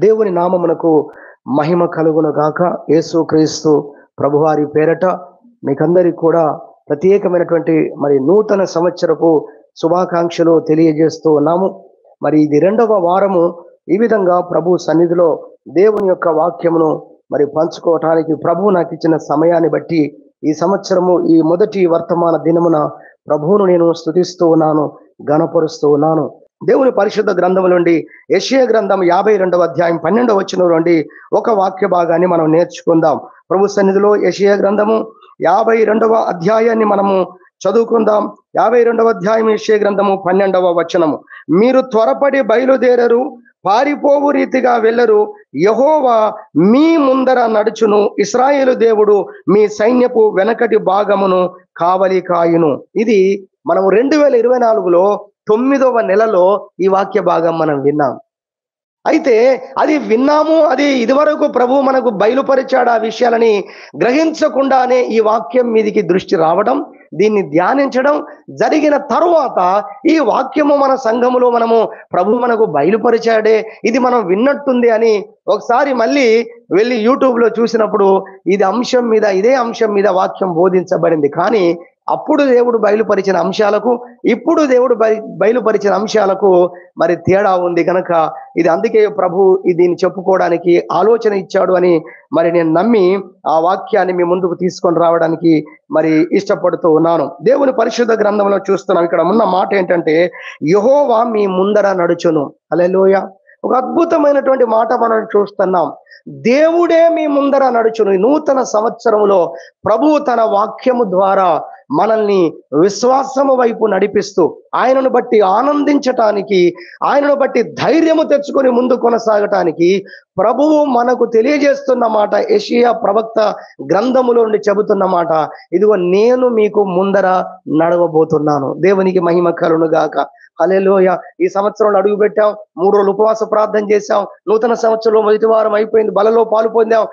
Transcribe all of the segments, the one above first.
దేవుని నామమునకు మహిమ కలుగును గాక. యేసుక్రీస్తు ప్రభువారి పేరట మీకందరికి కూడా ప్రత్యేకమైనటువంటి మరి నూతన సంవత్సరపు శుభాకాంక్షలు తెలియజేస్తూ ఉన్నాము. మరి ఇది 2వ వారము. ఈ విధంగా ప్రభు సన్నిధిలో దేవుని యొక్క వాక్యమును మరి పంచుకోవటానికి ప్రభువు నాకు ఇచ్చిన సమయాన్ని బట్టి ఈ సంవత్సరము ఈ మొదటి వర్తమాన దినమున ప్రభువును నేను స్తుతిస్తూ ఉన్నాను, గణపరుస్తూ ఉన్నాను. దేవుని పరిశుద్ధ గ్రంథము నుండి యెషయా గ్రంథం 52వ అధ్యాయం 12వ వచనం నుండి ఒక వాక్య భాగాన్ని మనం నేర్చుకుందాం. ప్రభు సన్నిధిలో యెషయా గ్రంథము 52వ అధ్యాయాన్ని మనము చదువుకుందాం. 52వ అధ్యాయం యెషయా గ్రంథము 12వ వచనము. మీరు త్వరపడి బయలుదేరరు, పారిపోవు రీతిగా వెళ్ళరు, యెహోవా మీ ముందర నడుచును, ఇశ్రాయేలు దేవుడు మీ సైన్యపు వెనకటి భాగమును కావలి కాయును. ఇది మనము 2024లో 9వ నెలలో ఈ వాక్య భాగం మనం విన్నాం. అయితే అది విన్నాము, అది ఇదివరకు ప్రభు మనకు బయలుపరిచాడు. ఆ విషయాలని గ్రహించకుండానే ఈ వాక్యం మీదికి దృష్టి రావడం, దీన్ని ధ్యానించడం జరిగిన తరువాత ఈ వాక్యము మన సంఘములో మనము ప్రభు మనకు బయలుపరిచాడే, ఇది మనం విన్నట్టుంది అని ఒకసారి మళ్ళీ వెళ్ళి యూట్యూబ్లో చూసినప్పుడు ఇదే అంశం మీద వాక్యం బోధించబడింది. కానీ అప్పుడు దేవుడు బయలుపరిచిన అంశాలకు ఇప్పుడు దేవుడు బయలుపరిచిన అంశాలకు మరి తేడా ఉంది కనుక ఇది అందుకే ప్రభు దీన్ని చెప్పుకోవడానికి ఆలోచన ఇచ్చాడు అని మరి నేను నమ్మి ఆ వాక్యాన్ని మీ ముందుకు తీసుకొని రావడానికి మరి ఇష్టపడుతూ ఉన్నాను. దేవుని పరిశుద్ధ గ్రంథంలో చూస్తున్నాం. ఇక్కడ ఉన్న మాట ఏంటంటే, యెహోవా మీ ముందర నడుచును. హల్లెలూయా. ఒక అద్భుతమైనటువంటి మాట మనం చూస్తున్నాం. దేవుడే మీ ముందర నడుచును. నూతన సంవత్సరంలో ప్రభువు తన వాక్యము ద్వారా మనల్ని విశ్వాసము వైపు నడిపిస్తూ ఆయనను బట్టి ఆనందించటానికి, ఆయనను బట్టి ధైర్యము తెచ్చుకొని ముందు కొనసాగటానికి ప్రభువు మనకు తెలియజేస్తున్న మాట, యెషయా ప్రవక్త గ్రంథములో నుండి చెబుతున్న మాట, ఇదిగో నేను మీకు ముందర నడవబోతున్నాను. దేవునికి మహిమ కలుగును గాక. హల్లెలూయా. ఈ సంవత్సరంలో అడుగు పెట్టాం, 3 రోజులు ఉపవాస ప్రార్థన చేశాం, నూతన సంవత్సరంలో మొదటి వారం అయిపోయింది, బలలో పాలు పొందాం.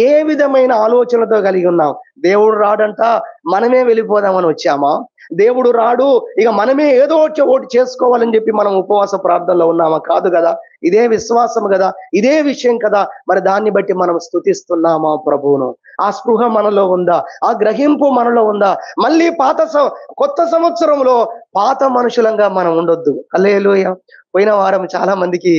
ఏ విధమైన ఆలోచనలతో కలిగి ఉన్నాం? దేవుడు రాడంట, మనమే వెళ్ళిపోదామని వచ్చామా? దేవుడు రాడు, ఇక మనమే ఏదో ఒకటి చేసుకోవాలని చెప్పి మనం ఉపవాస ప్రార్థనలో ఉన్నామా? కాదు కదా. ఇదే విశ్వాసం కదా, ఇదే విషయం కదా. మరి దాన్ని బట్టి మనం స్తుతిస్తున్నామా ప్రభువును? ఆ స్పృహ మనలో ఉందా? ఆ గ్రహింపు మనలో ఉందా? మళ్ళీ కొత్త సంవత్సరంలో పాత మనుషులంగా మనం ఉండొద్దు. హల్లెలూయా. పోయిన వారం చాలా మందికి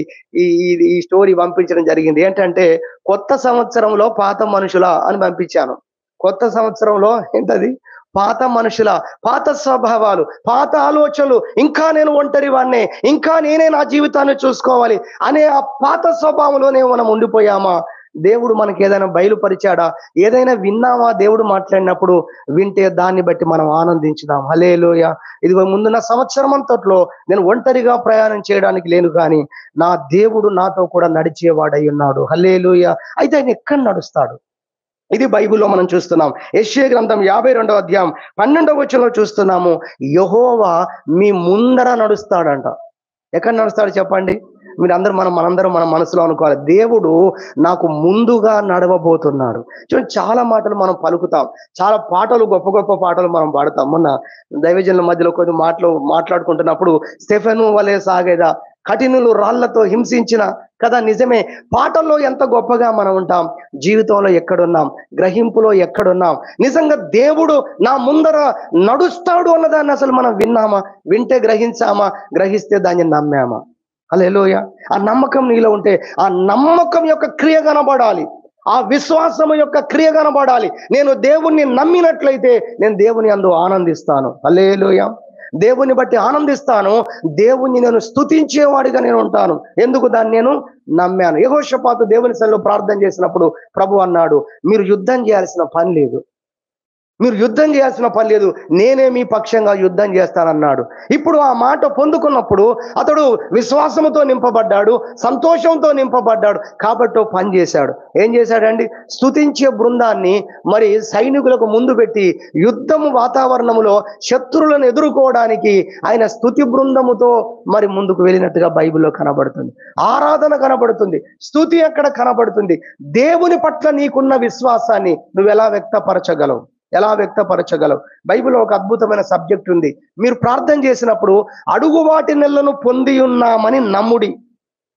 ఈ స్టోరీ పంపించడం జరిగింది. ఏంటంటే, కొత్త సంవత్సరంలో పాత మనుషుల అని పంపించాను. కొత్త సంవత్సరంలో ఏంటది? పాత మనుషుల, పాత స్వభావాలు, పాత ఆలోచనలు, ఇంకా నేను ఒంటరి వాడినే, ఇంకా నేనే నా జీవితాన్ని చూసుకోవాలి అనే ఆ పాత స్వభావంలోనే మనం ఉండిపోయామా? దేవుడు మనకి ఏదైనా బయలుపరిచాడా? ఏదైనా విన్నామా? దేవుడు మాట్లాడినప్పుడు వింటే దాన్ని బట్టి మనం ఆనందించుదాం. హల్లెలూయా. ఇదిగో ముందున్న సంవత్సరం అంతట్లో నేను ఒంటరిగా ప్రయాణం చేయడానికి లేను, కానీ నా దేవుడు నాతో కూడా నడిచేవాడై ఉన్నాడు. హల్లెలూయా. అయితే ఆయన ఎక్కడ నడుస్తాడు? ఇది బైబిల్లో మనం చూస్తున్నాం. యెషయా గ్రంథం 52వ అధ్యాయం 12వ వచనంలో చూస్తున్నాము, యెహోవా మీ ముందర నడుస్తాడంట. ఎక్కడ నడుస్తాడు చెప్పండి? మనందరం మన మనసులో అనుకోవాలి, దేవుడు నాకు ముందుగా నడవబోతున్నాడు. చూడండి, చాలా మాటలు మనం పలుకుతాం, చాలా పాటలు, గొప్ప గొప్ప పాటలు మనం పాడతాం. మొన్న దైవజనుల మధ్యలో కొన్ని మాట్లాడుకుంటున్నప్పుడు స్టెఫెను వలె సాగేదా, కఠినులు రాళ్లతో హింసించిన కదా. నిజమే. పాటల్లో ఎంత గొప్పగా మనం ఉంటాం, జీవితంలో ఎక్కడున్నాం, గ్రహింపులో ఎక్కడున్నాం? నిజంగా దేవుడు నా ముందర నడుస్తాడు అన్నదాన్ని అసలు మనం విన్నామా? వింటే గ్రహించామా? గ్రహిస్తే దాన్ని నమ్మామా? హల్లెలూయా. ఆ నమ్మకం నీలో ఉంటే ఆ నమ్మకం యొక్క క్రియ కనబడాలి, ఆ విశ్వాసము యొక్క క్రియ కనబడాలి. నేను దేవుణ్ణి నమ్మినట్లయితే నేను దేవుని యందు ఆనందిస్తాను. హల్లెలూయా. దేవుని బట్టి ఆనందిస్తాను, దేవుణ్ణి నేను స్తుతించేవాడిగా నేను ఉంటాను. ఎందుకు? దాన్ని నేను నమ్మాను. యెహోషాపాతు దేవుని సన్నిధిలో ప్రార్థన చేసినప్పుడు ప్రభు అన్నాడు, మీరు యుద్ధం చేయాల్సిన పని లేదు, నేనే మీ పక్షంగా యుద్ధం చేస్తానన్నాడు. ఇప్పుడు ఆ మాట పొందుకున్నప్పుడు అతడు విశ్వాసంతో నింపబడ్డాడు, సంతోషంతో నింపబడ్డాడు. కాబట్టి పని చేశాడు. ఏం చేశాడండి? స్తుతించే బృందాన్ని మరి సైనికులకు ముందు పెట్టి యుద్ధము వాతావరణంలో శత్రువులను ఎదుర్కోవడానికి ఆయన స్తుతి బృందముతో మరి ముందుకు వెళ్ళినట్టుగా బైబిల్లో కనబడుతుంది. ఆరాధన కనబడుతుంది, స్తుతి అక్కడ కనబడుతుంది. దేవుని పట్ల నీకున్న విశ్వాసాన్ని నువ్వు ఎలా వ్యక్తపరచగలవు? బైబిల్లో ఒక అద్భుతమైన సబ్జెక్ట్ ఉంది. మీరు ప్రార్థన చేసినప్పుడు అడుగు వాటి నెలను పొంది ఉన్నామని నమ్ముడి.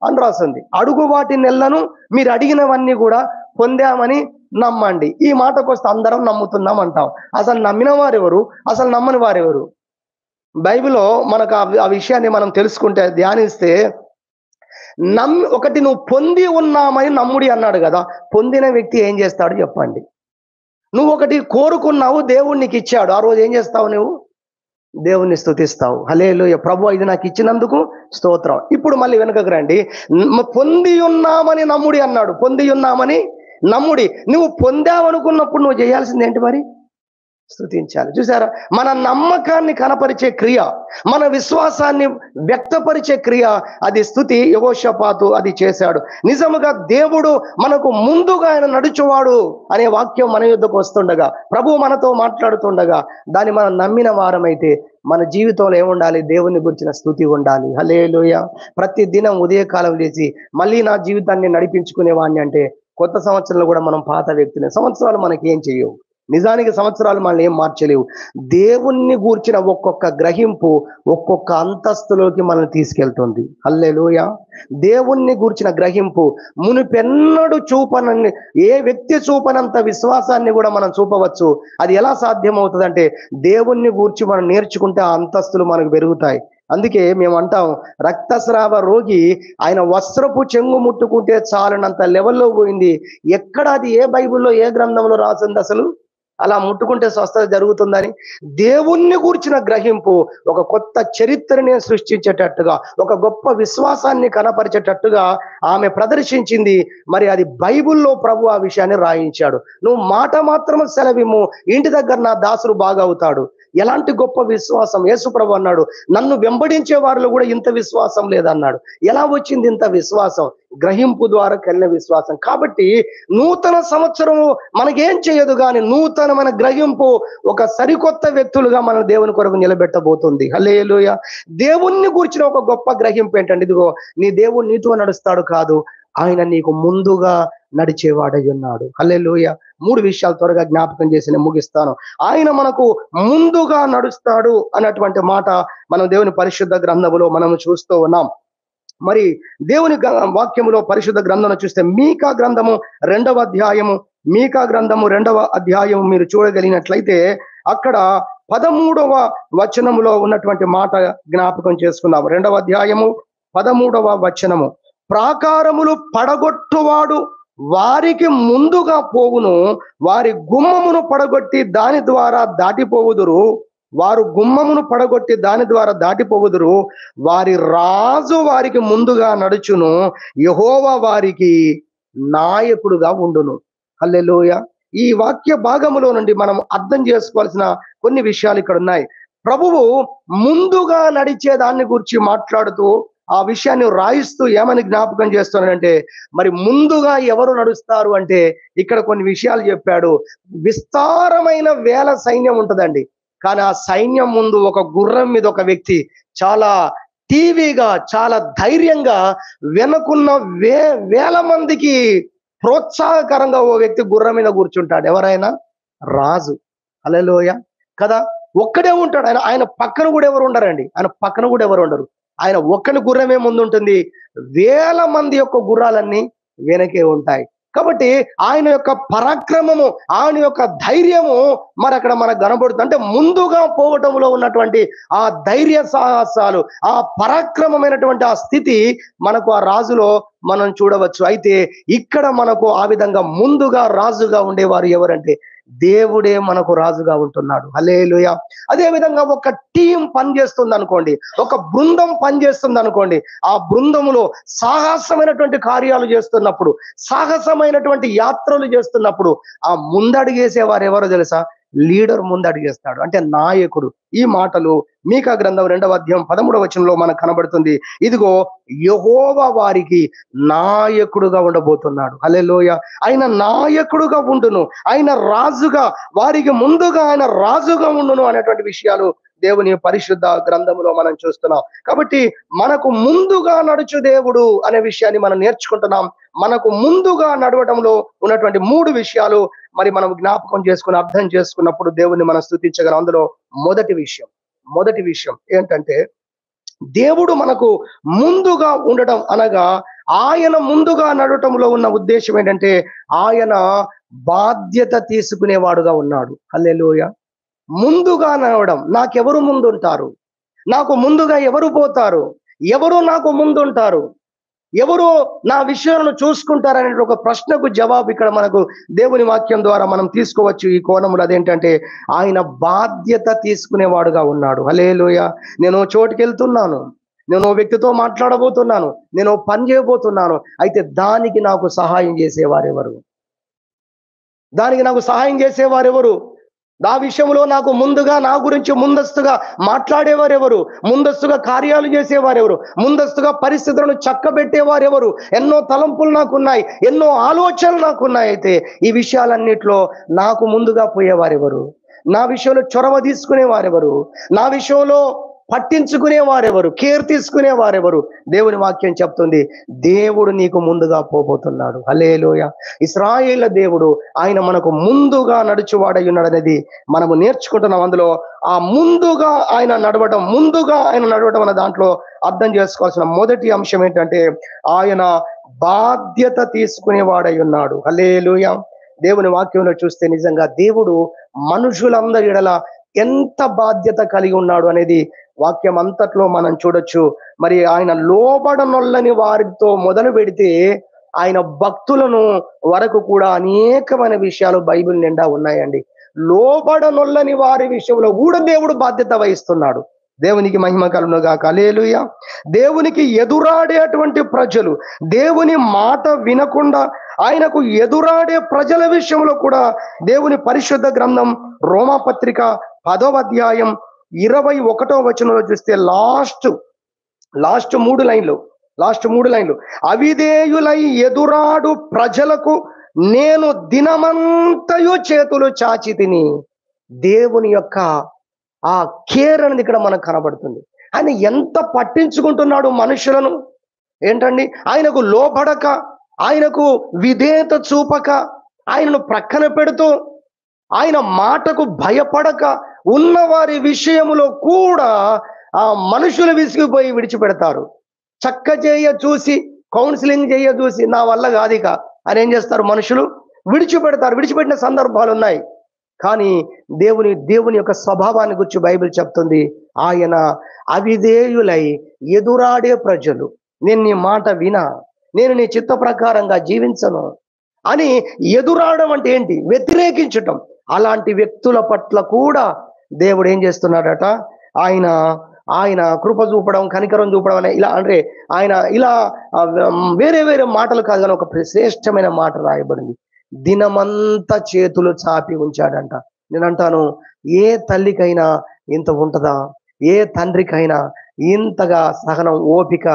అని రాసింది. అడుగు వాటి నెలను మీరు అడిగినవన్నీ కూడా పొందామని నమ్మండి. ఈ మాటకు వస్తే అందరం నమ్ముతున్నాం అంటాం. అసలు నమ్మిన వారెవరు, అసలు నమ్మని వారెవరు? బైబిల్లో మనకు ఆ విషయాన్ని మనం తెలుసుకుంటే, ధ్యానిస్తే, ఒకటి నువ్వు పొంది ఉన్నామని నమ్ముడి అన్నాడు కదా. పొందిన వ్యక్తి ఏం చేస్తాడు చెప్పండి? నువ్వు ఒకటి కోరుకున్నావు, దేవుడు నీకు ఇచ్చాడు. ఆ రోజు ఏం చేస్తావు? నువ్వు దేవుణ్ణి స్తుతిస్తావు. హల్లెలూయా, ప్రభు ఇది నాకు ఇచ్చినందుకు స్తోత్రం. ఇప్పుడు మళ్ళీ వెనుకకు రండి. పొంది ఉన్నామని నమ్ముడి అన్నాడు. పొంది ఉన్నామని నమ్ముడి. నువ్వు పొందావనుకున్నప్పుడు నువ్వు చేయాల్సింది ఏంటి మరి? స్తుతించాలి. చూసారా? మన నమ్మకాన్ని కనపరిచే క్రియ, మన విశ్వాసాన్ని వ్యక్తపరిచే క్రియ, అది స్తుతి. యెహోషాపాతు అది చేశాడు. నిజముగా దేవుడు మనకు ముందుగా ఆయన నడుచువాడు అనే వాక్యం మన యుద్ధకు వస్తుండగా, ప్రభు మనతో మాట్లాడుతుండగా, దాన్ని మనం నమ్మిన వారమైతే మన జీవితంలో ఏముండాలి? దేవుని గురించిన స్తుతి ఉండాలి. హల్లెలూయా. ప్రతి దినం ఉదయకాలం లేచి మళ్ళీ నా జీవితాన్ని నడిపించుకునేవాడిని అంటే, కొత్త సంవత్సరంలో కూడా మనం పాత వ్యక్తులే. సంవత్సరాలు మనకి ఏం చేయవు. నిజానికి సంవత్సరాలు మనల్ని ఏం మార్చలేవు. దేవుణ్ణి గూర్చిన ఒక్కొక్క గ్రహింపు ఒక్కొక్క అంతస్తులోకి మనల్ని తీసుకెళ్తుంది. హల్లెలూయా. దేవుణ్ణి గూర్చిన గ్రహింపు మునుపెన్నడు చూపనని, ఏ వ్యక్తి చూపనంత విశ్వాసాన్ని కూడా మనం చూపవచ్చు. అది ఎలా సాధ్యమవుతుందంటే, దేవుణ్ణి గూర్చి మనం నేర్చుకుంటే ఆ అంతస్తులు మనకు పెరుగుతాయి. అందుకే మేము అంటాం, రక్తస్రావ రోగి ఆయన వస్త్రపు చెంగు ముట్టుకుంటే చాలనంత లెవెల్లో పోయింది. ఎక్కడ అది ఏ బైబిల్లో ఏ గ్రంథంలో రాసింది అసలు అలా ముట్టుకుంటే స్వస్థత జరుగుతుందని? దేవుణ్ణి గూర్చిన గ్రహింపు ఒక కొత్త చరిత్రని సృష్టించేటట్టుగా, ఒక గొప్ప విశ్వాసాన్ని కనపరిచేటట్టుగా ఆమె ప్రదర్శించింది. మరి అది బైబిల్లో ప్రభు ఆ విషయాన్ని రాయించాడు. నువ్వు మాట మాత్రము సెలవిమ్ము, ఇంటి దగ్గర నా దాసుడు బాగా అవుతాడు. ఎలాంటి గొప్ప విశ్వాసం! యేసు ప్రభు అన్నాడు, నన్ను వెంబడించే వారిలో కూడా ఇంత విశ్వాసం లేదన్నాడు. ఎలా వచ్చింది ఇంత విశ్వాసం? గ్రహింపు ద్వారా కలిగిన విశ్వాసం. కాబట్టి నూతన సంవత్సరము మనకేం చేయదు కానీ నూతనమైన గ్రహింపు ఒక సరికొత్త వ్యక్తులుగా మన దేవుని కొరకు నిలబెట్టబోతుంది. హల్లెలూయా. దేవుణ్ణి కూర్చిన ఒక గొప్ప గ్రహింపు ఏంటంటే, ఇదిగో నీ దేవుడు నీతో నడుస్తాడు కాదు, ఆయన నీకు ముందుగా నడిచేవాడై ఉన్నాడు. హల్లెలూయా. 3 విషయాలు త్వరగా జ్ఞాపకం చేసి నేను ముగిస్తాను. ఆయన మనకు ముందుగా నడుస్తాడు అన్నటువంటి మాట మనం దేవుని పరిశుద్ధ గ్రంథములో మనం చూస్తూ ఉన్నాం. మరి దేవుని వాక్యములో పరిశుద్ధ గ్రంథం చూస్తే మీకా గ్రంథము 2వ అధ్యాయము, మీకా గ్రంథము 2వ అధ్యాయము మీరు చూడగలిగినట్లయితే అక్కడ 13వ వచనములో ఉన్నటువంటి మాట జ్ఞాపకం చేసుకున్నాము. 2వ అధ్యాయము 13వ వచనము, ప్రాకారములు పడగొట్టువాడు వారికి ముందుగా పోవును, వారి గుమ్మమును పడగొట్టి దాని ద్వారా దాటిపోవుదురు. వారు గుమ్మమును పడగొట్టి దాని ద్వారా దాటిపోవుదురు. వారి రాజు వారికి ముందుగా నడుచును, యెహోవా వారికి నాయకుడుగా ఉండును. హల్లెలూయా. ఈ వాక్య భాగములో నుండి మనం అర్థం చేసుకోవాల్సిన కొన్ని విషయాలు ఇక్కడ ఉన్నాయి. ప్రభువు ముందుగా నడిచే దాన్ని గురించి మాట్లాడుతూ ఆ విషయాన్ని రాయిస్తూ ఏమని జ్ఞాపకం చేస్తున్నాడంటే, మరి ముందుగా ఎవరు నడుస్తారు అంటే ఇక్కడ కొన్ని విషయాలు చెప్పాడు. విస్తారమైన వేల సైన్యం ఉంటదండి, కానీ ఆ సైన్యం ముందు ఒక గుర్రం మీద ఒక వ్యక్తి చాలా టీవీగా, చాలా ధైర్యంగా వెనుకున్న వేల మందికి ప్రోత్సాహకరంగా ఓ వ్యక్తి గుర్రం మీద కూర్చుంటాడు. ఎవరైనా? రాజు. హల్లెలూయా కదా. ఒక్కడే ఉంటాడు. ఆయన పక్కన కూడా ఎవరు ఉండరండి. ఆయన పక్కన కూడా ఎవరు ఉండరు. ఆయన ఒక్కని గుర్రమే ముందు ఉంటుంది, వేల మంది యొక్క గుర్రాలన్నీ వెనకే ఉంటాయి. కాబట్టి ఆయన యొక్క పరాక్రమము, ఆయన యొక్క ధైర్యము మరి అక్కడ మనకు కనబడుతుంది. అంటే ముందుగా పోవటంలో ఉన్నటువంటి ఆ ధైర్య సాహసాలు, ఆ పరాక్రమమైనటువంటి ఆ స్థితి మనకు ఆ రాజులో మనం చూడవచ్చు. అయితే ఇక్కడ మనకు ఆ విధంగా ముందుగా రాజుగా ఉండేవారు ఎవరంటే దేవుడే మనకు రాజుగా ఉంటున్నాడు. హల్లెలూయా. అదే విధంగా ఒక టీం పనిచేస్తుంది అనుకోండి, ఒక బృందం పనిచేస్తుంది అనుకోండి. ఆ బృందములో సాహసమైనటువంటి కార్యాలు చేస్తున్నప్పుడు, సాహసమైనటువంటి యాత్రలు చేస్తున్నప్పుడు ఆ ముందడుగేసేవారు ఎవరో తెలుసా? లీడర్ ముందడుగేస్తాడు, అంటే నాయకుడు. ఈ మాటలు మీకా గ్రంథం 2వ అధ్యాయం 13వ వచనంలో మనకు కనబడుతుంది. ఇదిగో యెహోవా వారికి నాయకుడుగా ఉండబోతున్నాడు. హల్లెలూయా. ఆయన నాయకుడుగా ఉండును, ఆయన రాజుగా, వారికి ముందుగా ఆయన రాజుగా ఉండును అనేటువంటి విషయాలు దేవుని పరిశుద్ధ గ్రంథములో మనం చూస్తున్నాం. కాబట్టి మనకు ముందుగా నడుచు దేవుడు అనే విషయాన్ని మనం నేర్చుకుంటున్నాం. మనకు ముందుగా నడవడంలో ఉన్నటువంటి 3 విషయాలు మరి మనం జ్ఞాపకం చేసుకుని అర్థం చేసుకున్నప్పుడు దేవుణ్ణి మనం స్తుతించగలం. అందులో మొదటి విషయం ఏంటంటే, దేవుడు మనకు ముందుగా ఉండడం అనగా ఆయన ముందుగా నడవటంలో ఉన్న ఉద్దేశం ఏంటంటే ఆయన బాధ్యత తీసుకునేవాడుగా ఉన్నాడు. హల్లెలూయా. ముందుగా నడవడం. నాకెవరు ముందుంటారు? నాకు ముందుగా ఎవరు పోతారు? ఎవరు నాకు ముందుంటారు? ఎవరు నా విషయాలను చూసుకుంటారనే ఒక ప్రశ్నకు జవాబు ఇక్కడ మనకు దేవుని వాక్యం ద్వారా మనం తీసుకోవచ్చు. ఈ కోణంలో అదేంటంటే ఆయన బాధ్యత తీసుకునేవాడుగా ఉన్నాడు. హల్లెలూయా. నేను చోటుకి వెళ్తున్నాను, నేను ఓ వ్యక్తితో మాట్లాడబోతున్నాను, నేను ఓ పని చేయబోతున్నాను. అయితే దానికి నాకు సహాయం చేసేవారెవరు? దానికి నాకు సహాయం చేసేవారెవరు? నా విషయంలో నాకు ముందుగా నా గురించి ముందస్తుగా మాట్లాడేవారెవరు? ముందస్తుగా కార్యాలు చేసేవారెవరు? ముందస్తుగా పరిస్థితులను చక్కబెట్టేవారెవరు? ఎన్నో తలంపులు నాకున్నాయి, ఎన్నో ఆలోచనలు నాకున్నాయి. అయితే ఈ విషయాలన్నిట్లో నాకు ముందుగా పోయేవారెవరు? నా విషయంలో చొరవ తీసుకునేవారెవరు? నా విషయంలో పట్టించుకునేవారెవరు? కేర్ తీసుకునేవారెవరు? దేవుని వాక్యం చెప్తుంది, దేవుడు నీకు ముందుగా పోబోతున్నాడు. హల్లెలూయా. ఇశ్రాయేళ్ల దేవుడు ఆయన మనకు ముందుగా నడుచువాడై ఉన్నాడు అనేది మనము నేర్చుకుంటున్నాం. అందులో ఆ ముందుగా ఆయన నడవడం అనే దాంట్లో అర్థం చేసుకోవాల్సిన మొదటి అంశం ఏంటంటే ఆయన బాధ్యత తీసుకునేవాడై ఉన్నాడు. హల్లెలూయా. దేవుని వాక్యంలో చూస్తే నిజంగా దేవుడు మనుషులందరి ఎడల ఎంత బాధ్యత కలిగి ఉన్నాడు అనేది వాక్యం అంతట్లో మనం చూడొచ్చు. మరి ఆయన లోబడనొల్లని వారితో మొదలు పెడితే ఆయన భక్తులను వరకు కూడా అనేకమైన విషయాలు బైబిల్ నిండా ఉన్నాయండి. లోబడనొల్లని వారి విషయంలో కూడా దేవుడు బాధ్యత వహిస్తున్నాడు. దేవునికి మహిమ కలుగును గాక. హల్లెలూయా. దేవునికి ఎదురాడేటువంటి ప్రజలు, దేవుని మాట వినకుండా ఆయనకు ఎదురాడే ప్రజల విషయంలో కూడా దేవుని పరిశుద్ధ గ్రంథం రోమాపత్రిక 10వ అధ్యాయం 21వ వచనంలో చూస్తే లాస్ట్ మూడు లైన్లు అవిధేయులై ఎదురాడు ప్రజలకు నేను దినమంతయు చేతులు చాచి తిని. దేవుని యొక్క ఆ కేర్ అనేది ఇక్కడ మనకు కనబడుతుంది. ఆయన ఎంత పట్టించుకుంటున్నాడు మనుషులను. ఏంటండి, ఆయనకు లోబడక, ఆయనకు విధేయత చూపక, ఆయనను ప్రక్కన పెడుతూ, ఆయన మాటకు భయపడక ఉన్న వారి విషయములో కూడా ఆ మనుషులు విసిగిపోయి విడిచిపెడతారు. చక్క చేయ చూసి, కౌన్సిలింగ్ చేయ చూసి నా వల్ల కాదిక అని ఏం చేస్తారు? మనుషులు విడిచిపెట్టిన సందర్భాలు ఉన్నాయి. కానీ దేవుని యొక్క స్వభావాన్ని గురించి బైబిల్ చెప్తుంది, ఆయన అవిధేయులై ఎదురాడే ప్రజలు, నేను నీ మాట వినా, నేను నీ చిత్త ప్రకారంగా జీవించను అని ఎదురాడడం అంటే ఏంటి? వ్యతిరేకించటం. అలాంటి వ్యక్తుల పట్ల కూడా దేవుడు ఏం చేస్తున్నాడట? ఆయన కృప చూపడం, కనికరం చూపడం అనే ఇలా అంటే ఆయన ఇలా వేరే మాటలు కాదు, కానీ ఒక శ్రేష్టమైన మాట రాయబడింది, దినమంతా చేతులు చాపి ఉంచాడంట. నేను అంటాను, ఏ తల్లికైనా ఇంత ఉంటదా? ఏ తండ్రికైనా ఇంతగా సహనం, ఓపిక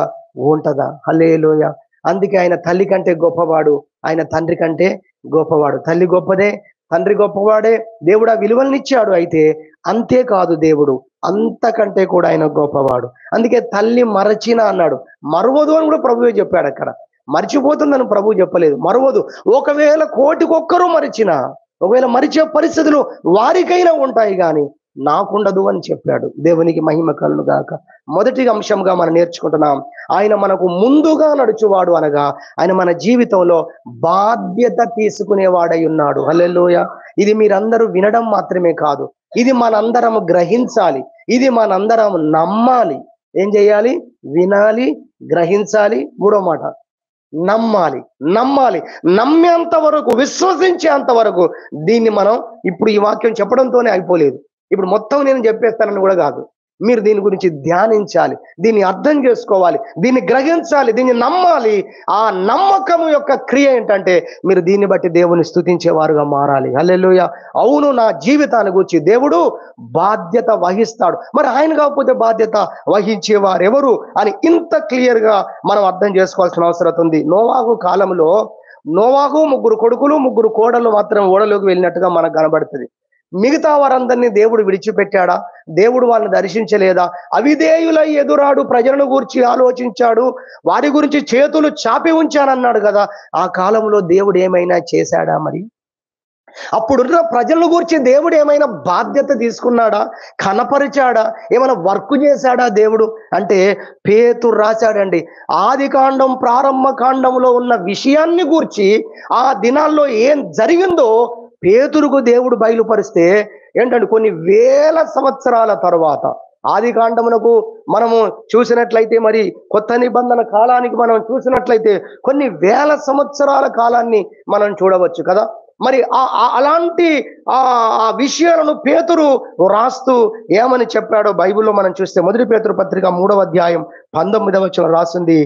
ఉంటదా? హల్లెలూయా. అందుకే ఆయన తల్లి కంటే గొప్పవాడు, ఆయన తండ్రి కంటే గొప్పవాడు. తల్లి గొప్పదే, తండ్రి గొప్పవాడే. దేవుడు ఆ విలువలనిచ్చాడు. అయితే అంతేకాదు, దేవుడు అంతకంటే కూడా ఆయన గొప్పవాడు. అందుకే తల్లి మరచిన అన్నాడు, మరువదు అని కూడా ప్రభువే చెప్పాడు. అక్కడ మర్చిపోతుందని ప్రభువు చెప్పలేదు, మరువదు. ఒకవేళ కోటికొక్కరు మరిచినా, ఒకవేళ మరిచే పరిస్థితులు వారికైనా ఉంటాయి, కానీ నాకుండదు అని చెప్పాడు. దేవునికి మహిమ కలుగును గాక. మొదటి అంశంగా మనం నేర్చుకుంటున్నాం, ఆయన మనకు ముందుగా నడుచువాడు అనగా ఆయన మన జీవితంలో బాధ్యత తీసుకునేవాడై ఉన్నాడు. హల్లెలూయా. ఇది మీరందరూ వినడం మాత్రమే కాదు, ఇది మనందరం గ్రహించాలి, ఇది మనందరం నమ్మాలి. ఏం చేయాలి? వినాలి, గ్రహించాలి. మూడో మాట, నమ్మాలి. నమ్మేంత వరకు, విశ్వసించేంత వరకు దీన్ని మనం ఇప్పుడు ఈ వాక్యం చెప్పడంతోనే అయిపోలేదు. ఇప్పుడు మొత్తం నేను చెప్పేస్తానని కూడా కాదు. మీరు దీని గురించి ధ్యానించాలి, దీన్ని అర్థం చేసుకోవాలి, దీన్ని గ్రహించాలి, దీన్ని నమ్మాలి. ఆ నమ్మకము యొక్క క్రియ ఏంటంటే మీరు దీన్ని బట్టి దేవుని స్తుతించేవారుగా మారాలి. హల్లెలూయా. అవును, నా జీవితాన్ని గురించి దేవుడు బాధ్యత వహిస్తాడు. మరి ఆయన కాకపోతే బాధ్యత వహించేవారు ఎవరు అని ఇంత క్లియర్ గా మనం అర్థం చేసుకోవాల్సిన అవసరం ఉంది. నోవాహు కాలంలో నోవాహు 3 కొడుకులు 3 కోడళ్ళు మాత్రం ఓడలోకి వెళ్ళినట్టుగా మనకు కనబడుతుంది. మిగతా వారందరినీ దేవుడు విడిచిపెట్టాడా? దేవుడు వాళ్ళని దర్శించలేదా? అవిధేయులై ఎదురాడు ప్రజలను గురించి ఆలోచించాడు, వారి గురించి చేతులు చాపి ఉంచానన్నాడు కదా. ఆ కాలంలో దేవుడు ఏమైనా చేశాడా? మరి అప్పుడున్న ప్రజలను గురించి దేవుడు ఏమైనా బాధ్యత తీసుకున్నాడా, కనపరిచాడా, ఏమైనా వర్క్ చేశాడా దేవుడు అంటే? పేతురు రాశాడండి. ఆది కాండం ప్రారంభ కాండంలో ఉన్న విషయాన్ని గూర్చి ఆ దినాల్లో ఏం జరిగిందో పేతురుకు దేవుడు బయలుపరిస్తే ఏంటంటే కొన్ని వేల సంవత్సరాల తర్వాత ఆది కాండమునకు మనము చూసినట్లయితే, మరి కొత్త నిబంధన కాలానికి మనం చూసినట్లయితే కొన్ని వేల సంవత్సరాల కాలాన్ని మనం చూడవచ్చు కదా. మరి అలాంటి ఆ విషయాలను పేతురు రాస్తూ ఏమని చెప్పాడో బైబిల్లో మనం చూస్తే, మొదటి పేతురు పత్రిక 3వ అధ్యాయం 19వ వచనం రాసింది,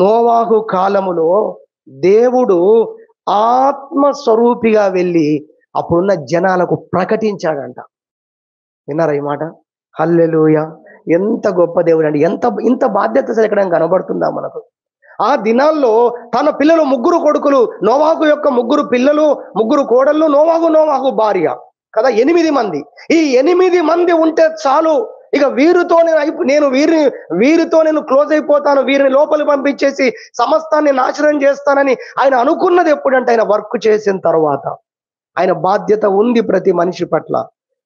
నోవాహు కాలములో దేవుడు ఆత్మస్వరూపిగా వెళ్ళి అప్పుడున్న జనాలకు ప్రకటించాడంట. విన్నారా ఈ మాట? హల్లెలూయా! ఎంత గొప్ప దేవుడు అండి! ఇంత బాధ్యత ఎక్కడ కనబడుతుందా మనకు? ఆ దినాల్లో తన పిల్లలు 3 కొడుకులు, నోవాహు యొక్క 3 పిల్లలు, 3 కోడళ్ళు, నోవాహు భార్య కదా, 8 మంది. ఈ 8 మంది ఉంటే చాలు, ఇక వీరితో వీరితో నేను క్లోజ్ అయిపోతాను, వీరిని లోపలి పంపించేసి సమస్తాన్ని నాశనం చేస్తానని ఆయన అనుకున్నది ఎప్పుడంటే ఆయన వర్క్ చేసిన తర్వాత. ఆయన బాధ్యత ఉంది ప్రతి మనిషి పట్ల.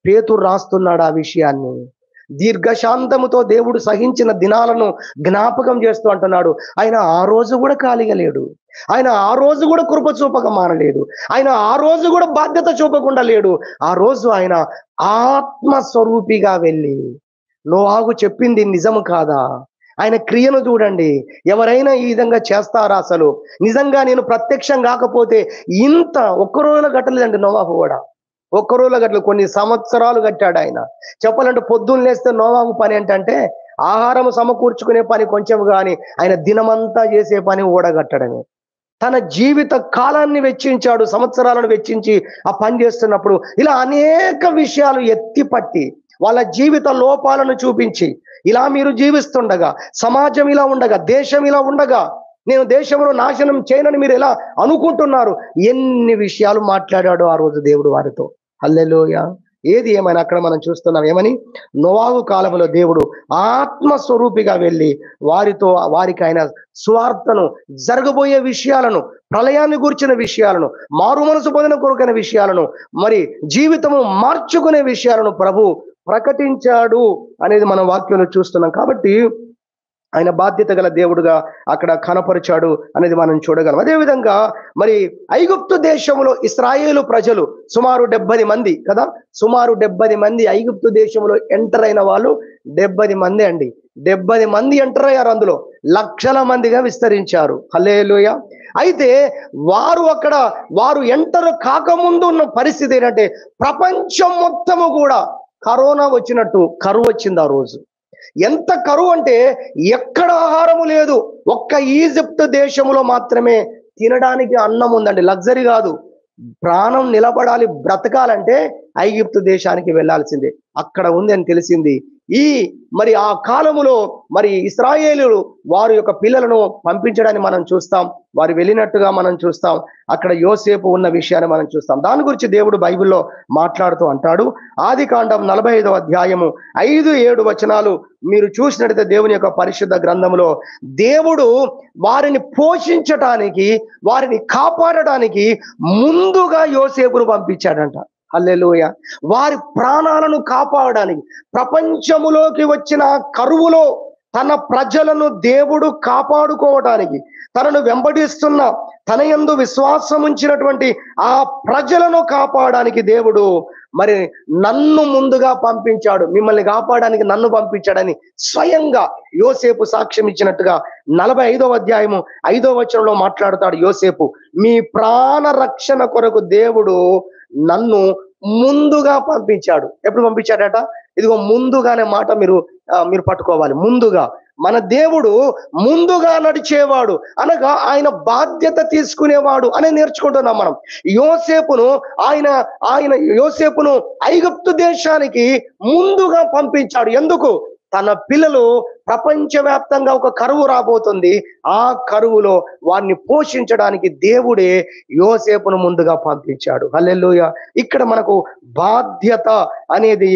పేతురు రాస్తున్నాడు ఆ విషయాన్ని. దీర్ఘశాంతముతో దేవుడు సహించిన దినాలను జ్ఞాపకం చేస్తూ అంటున్నాడు. ఆయన ఆ రోజు కూడా ఖాళీగా లేడు. ఆయన ఆ రోజు కూడా కృప చూపక మానలేడు. ఆయన ఆ రోజు కూడా బాధ్యత చూపకుండా లేడు. ఆ రోజు ఆయన ఆత్మస్వరూపిగా వెళ్ళి, నోవాహు చెప్పింది నిజము కాదా? ఆయన క్రియను చూడండి. ఎవరైనా ఈ విధంగా చేస్తారా? అసలు నిజంగా నేను ప్రత్యక్షం కాకపోతే ఇంత ఒక్క రోజులో కట్టలేదండి నోవాహు కూడా. ఒక్క రోజులో కట్టలేదు, కొన్ని సంవత్సరాలు కట్టాడు ఆయన. చెప్పాలంటే పొద్దున్న లేస్తే నోవాహు పని ఏంటంటే ఆహారం సమకూర్చుకునే పని కొంచెం, కానీ ఆయన దినమంతా చేసే పని ఓడగట్టడమే. తన జీవిత కాలాన్ని వెచ్చించాడు, సంవత్సరాలను వెచ్చించి ఆ పని చేస్తున్నప్పుడు ఇలా అనేక విషయాలు ఎత్తిపట్టి వాళ్ళ జీవిత లోపాలను చూపించి, ఇలా మీరు జీవిస్తుండగా, సమాజం ఇలా ఉండగా, దేశం ఇలా ఉండగా, నేను దేశంలో నాశనం చేయనని మీరు ఎలా అనుకుంటున్నారు, ఎన్ని విషయాలు మాట్లాడాడు ఆ రోజు దేవుడు వారితో. హల్లెలూయా! ఏది ఏమైనా అక్కడ మనం చూస్తున్నాం ఏమని, నోవాహు కాలంలో దేవుడు ఆత్మస్వరూపిగా వెళ్ళి వారికి ఆయన స్వార్థను, జరగబోయే విషయాలను, ప్రళయాన్ని గురించిన విషయాలను, మారు మనసు పొందిన కొరకైన విషయాలను, మరి జీవితము మార్చుకునే విషయాలను ప్రభు ప్రకటించాడు అనేది మనం వాక్యంలో చూస్తున్నాం. కాబట్టి ఆయన బాధ్యత గల దేవుడుగా అక్కడ కనపరిచాడు అనేది మనం చూడగలం. అదేవిధంగా మరి ఐగుప్తు దేశంలో ఇశ్రాయేలు ప్రజలు సుమారు 70 మంది కదా, సుమారు 70 మంది ఐగుప్తు దేశంలో ఎంటర్ అయిన వాళ్ళు 70 మంది అండి. 70 మంది ఎంటర్ అయ్యారు, అందులో లక్షల మందిగా విస్తరించారు. హల్లెలూయా! అయితే వారు ఎంటర్ కాకముందు ఉన్న పరిస్థితి ఏంటంటే, ప్రపంచం మొత్తము కూడా కరోనా వచ్చినట్టు కరువు వచ్చింది ఆ రోజు. ఎంత కరువు అంటే ఎక్కడ ఆహారము లేదు. ఒక్క ఈజిప్ట్ దేశంలో మాత్రమే తినడానికి అన్నం ఉందండి. లగ్జరీ కాదు, ప్రాణం నిలబడాలి, బ్రతకాలంటే ఐగుప్తు దేశానికి వెళ్లాల్సిందే. అక్కడ ఉంది అని తెలిసింది. మరి ఆ కాలములో మరి ఇశ్రాయేలీయులు వారి యొక్క పిల్లలను పంపించడాన్ని మనం చూస్తాం. వారు వెళ్ళినట్టుగా మనం చూస్తాం. అక్కడ యోసేపు ఉన్న విషయాన్ని మనం చూస్తాం. దాని గురించి దేవుడు బైబిల్లో మాట్లాడుతూ అంటాడు. ఆది కాండం 45వ అధ్యాయము 5-7 వచనాలు మీరు చూసినట్లయితే దేవుని యొక్క పరిశుద్ధ గ్రంథంలో దేవుడు వారిని పోషించటానికి, వారిని కాపాడడానికి ముందుగా యోసేపును పంపించాడంట. హల్లెలూయా! వారి ప్రాణాలను కాపాడడానికి, ప్రపంచములోకి వచ్చిన కరువులో తన ప్రజలను దేవుడు కాపాడుకోవడానికి, తనను వెంబడిస్తున్న, తన యందు విశ్వాసం ఉంచినటువంటి ఆ ప్రజలను కాపాడడానికి దేవుడు మరి నన్ను ముందుగా పంపించాడు, మిమ్మల్ని కాపాడడానికి నన్ను పంపించాడని స్వయంగా యోసేపు సాక్ష్యం ఇచ్చినట్టుగా 45వ అధ్యాయము 5వ వచనంలో మాట్లాడతాడు యోసేపు. మీ ప్రాణ రక్షణ కొరకు దేవుడు నన్ను ముందుగా పంపించాడు. ఎప్పుడు పంపించాడట? ఇదిగో ముందుగానే మాట మీరు పట్టుకోవాలి. ముందుగా మన దేవుడు ముందుగా నడిచేవాడు అనగా ఆయన బాధ్యత తీసుకునేవాడు అని నేర్చుకుంటున్నాం మనం. యోసేపును ఐగుప్తు దేశానికి ముందుగా పంపించాడు. ఎందుకు? తన పిల్లలు ప్రపంచవ్యాప్తంగా ఒక కరువు రాబోతుంది. ఆ కరువులో వారిని పోషించడానికి దేవుడే యోసేపును ముందుగా పంపించాడు. హల్లెలూయా! ఇక్కడ మనకు బాధ్యత అనేది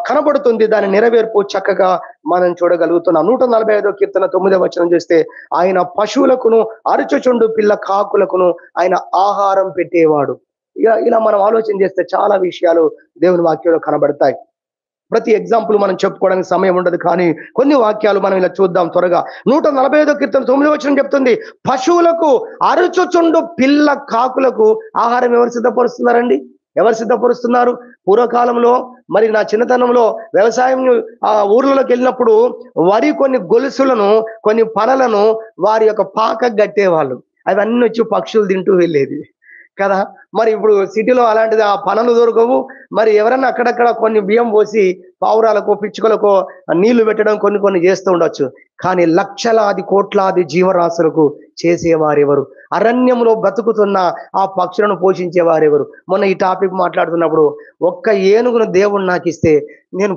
కనబడుతుంది. దాని నెరవేర్పు చక్కగా మనం చూడగలుగుతున్నాం. 145వ కీర్తన 9వ వచనం చూస్తే, ఆయన పశువులకును అరుచుచుండు పిల్ల కాకులకును ఆయన ఆహారం పెట్టేవాడు. ఇలా మనం ఆలోచన చేస్తే చాలా విషయాలు దేవుని వాక్యంలో కనబడతాయి. ప్రతి ఎగ్జాంపుల్ మనం చెప్పుకోవడానికి సమయం ఉండదు, కానీ కొన్ని వాక్యాలు మనం ఇలా చూద్దాం త్వరగా. 145 కీర్తన 9వ వచనం చెప్తుంది, పశువులకు అరుచుచుండు పిల్ల కాకులకు ఆహారం ఎవరు సిద్ధపరుస్తున్నారండి? ఎవరు సిద్ధపరుస్తున్నారు? పూర్వకాలంలో మరి నా చిన్నతనంలో వ్యవసాయం ఊర్లలోకి వెళ్ళినప్పుడు వరి కొన్ని గొలుసులను కొన్ని పనలను వారి యొక్క పాక గట్టేవాళ్ళు. అవన్నీ వచ్చి పక్షులు తింటూ వెళ్ళేది కదా. మరి ఇప్పుడు సిటీలో అలాంటిది ఆ పనులు దొరకవు. మరి ఎవరన్నా అక్కడక్కడ కొన్ని బియ్యం పోసి పావురాలకో పిచ్చుకలకో నీళ్లు పెట్టడం కొన్ని చేస్తూ ఉండొచ్చు. కానీ లక్షలాది కోట్లాది జీవరాశులకు చేసేవారెవరు? అరణ్యంలో బ్రతుకుతున్న ఆ పక్షులను పోషించేవారెవరు? మొన్న ఈ టాపిక్ మాట్లాడుతున్నప్పుడు ఒక్క ఏనుగును దేవుడు నాకు ఇస్తే నేను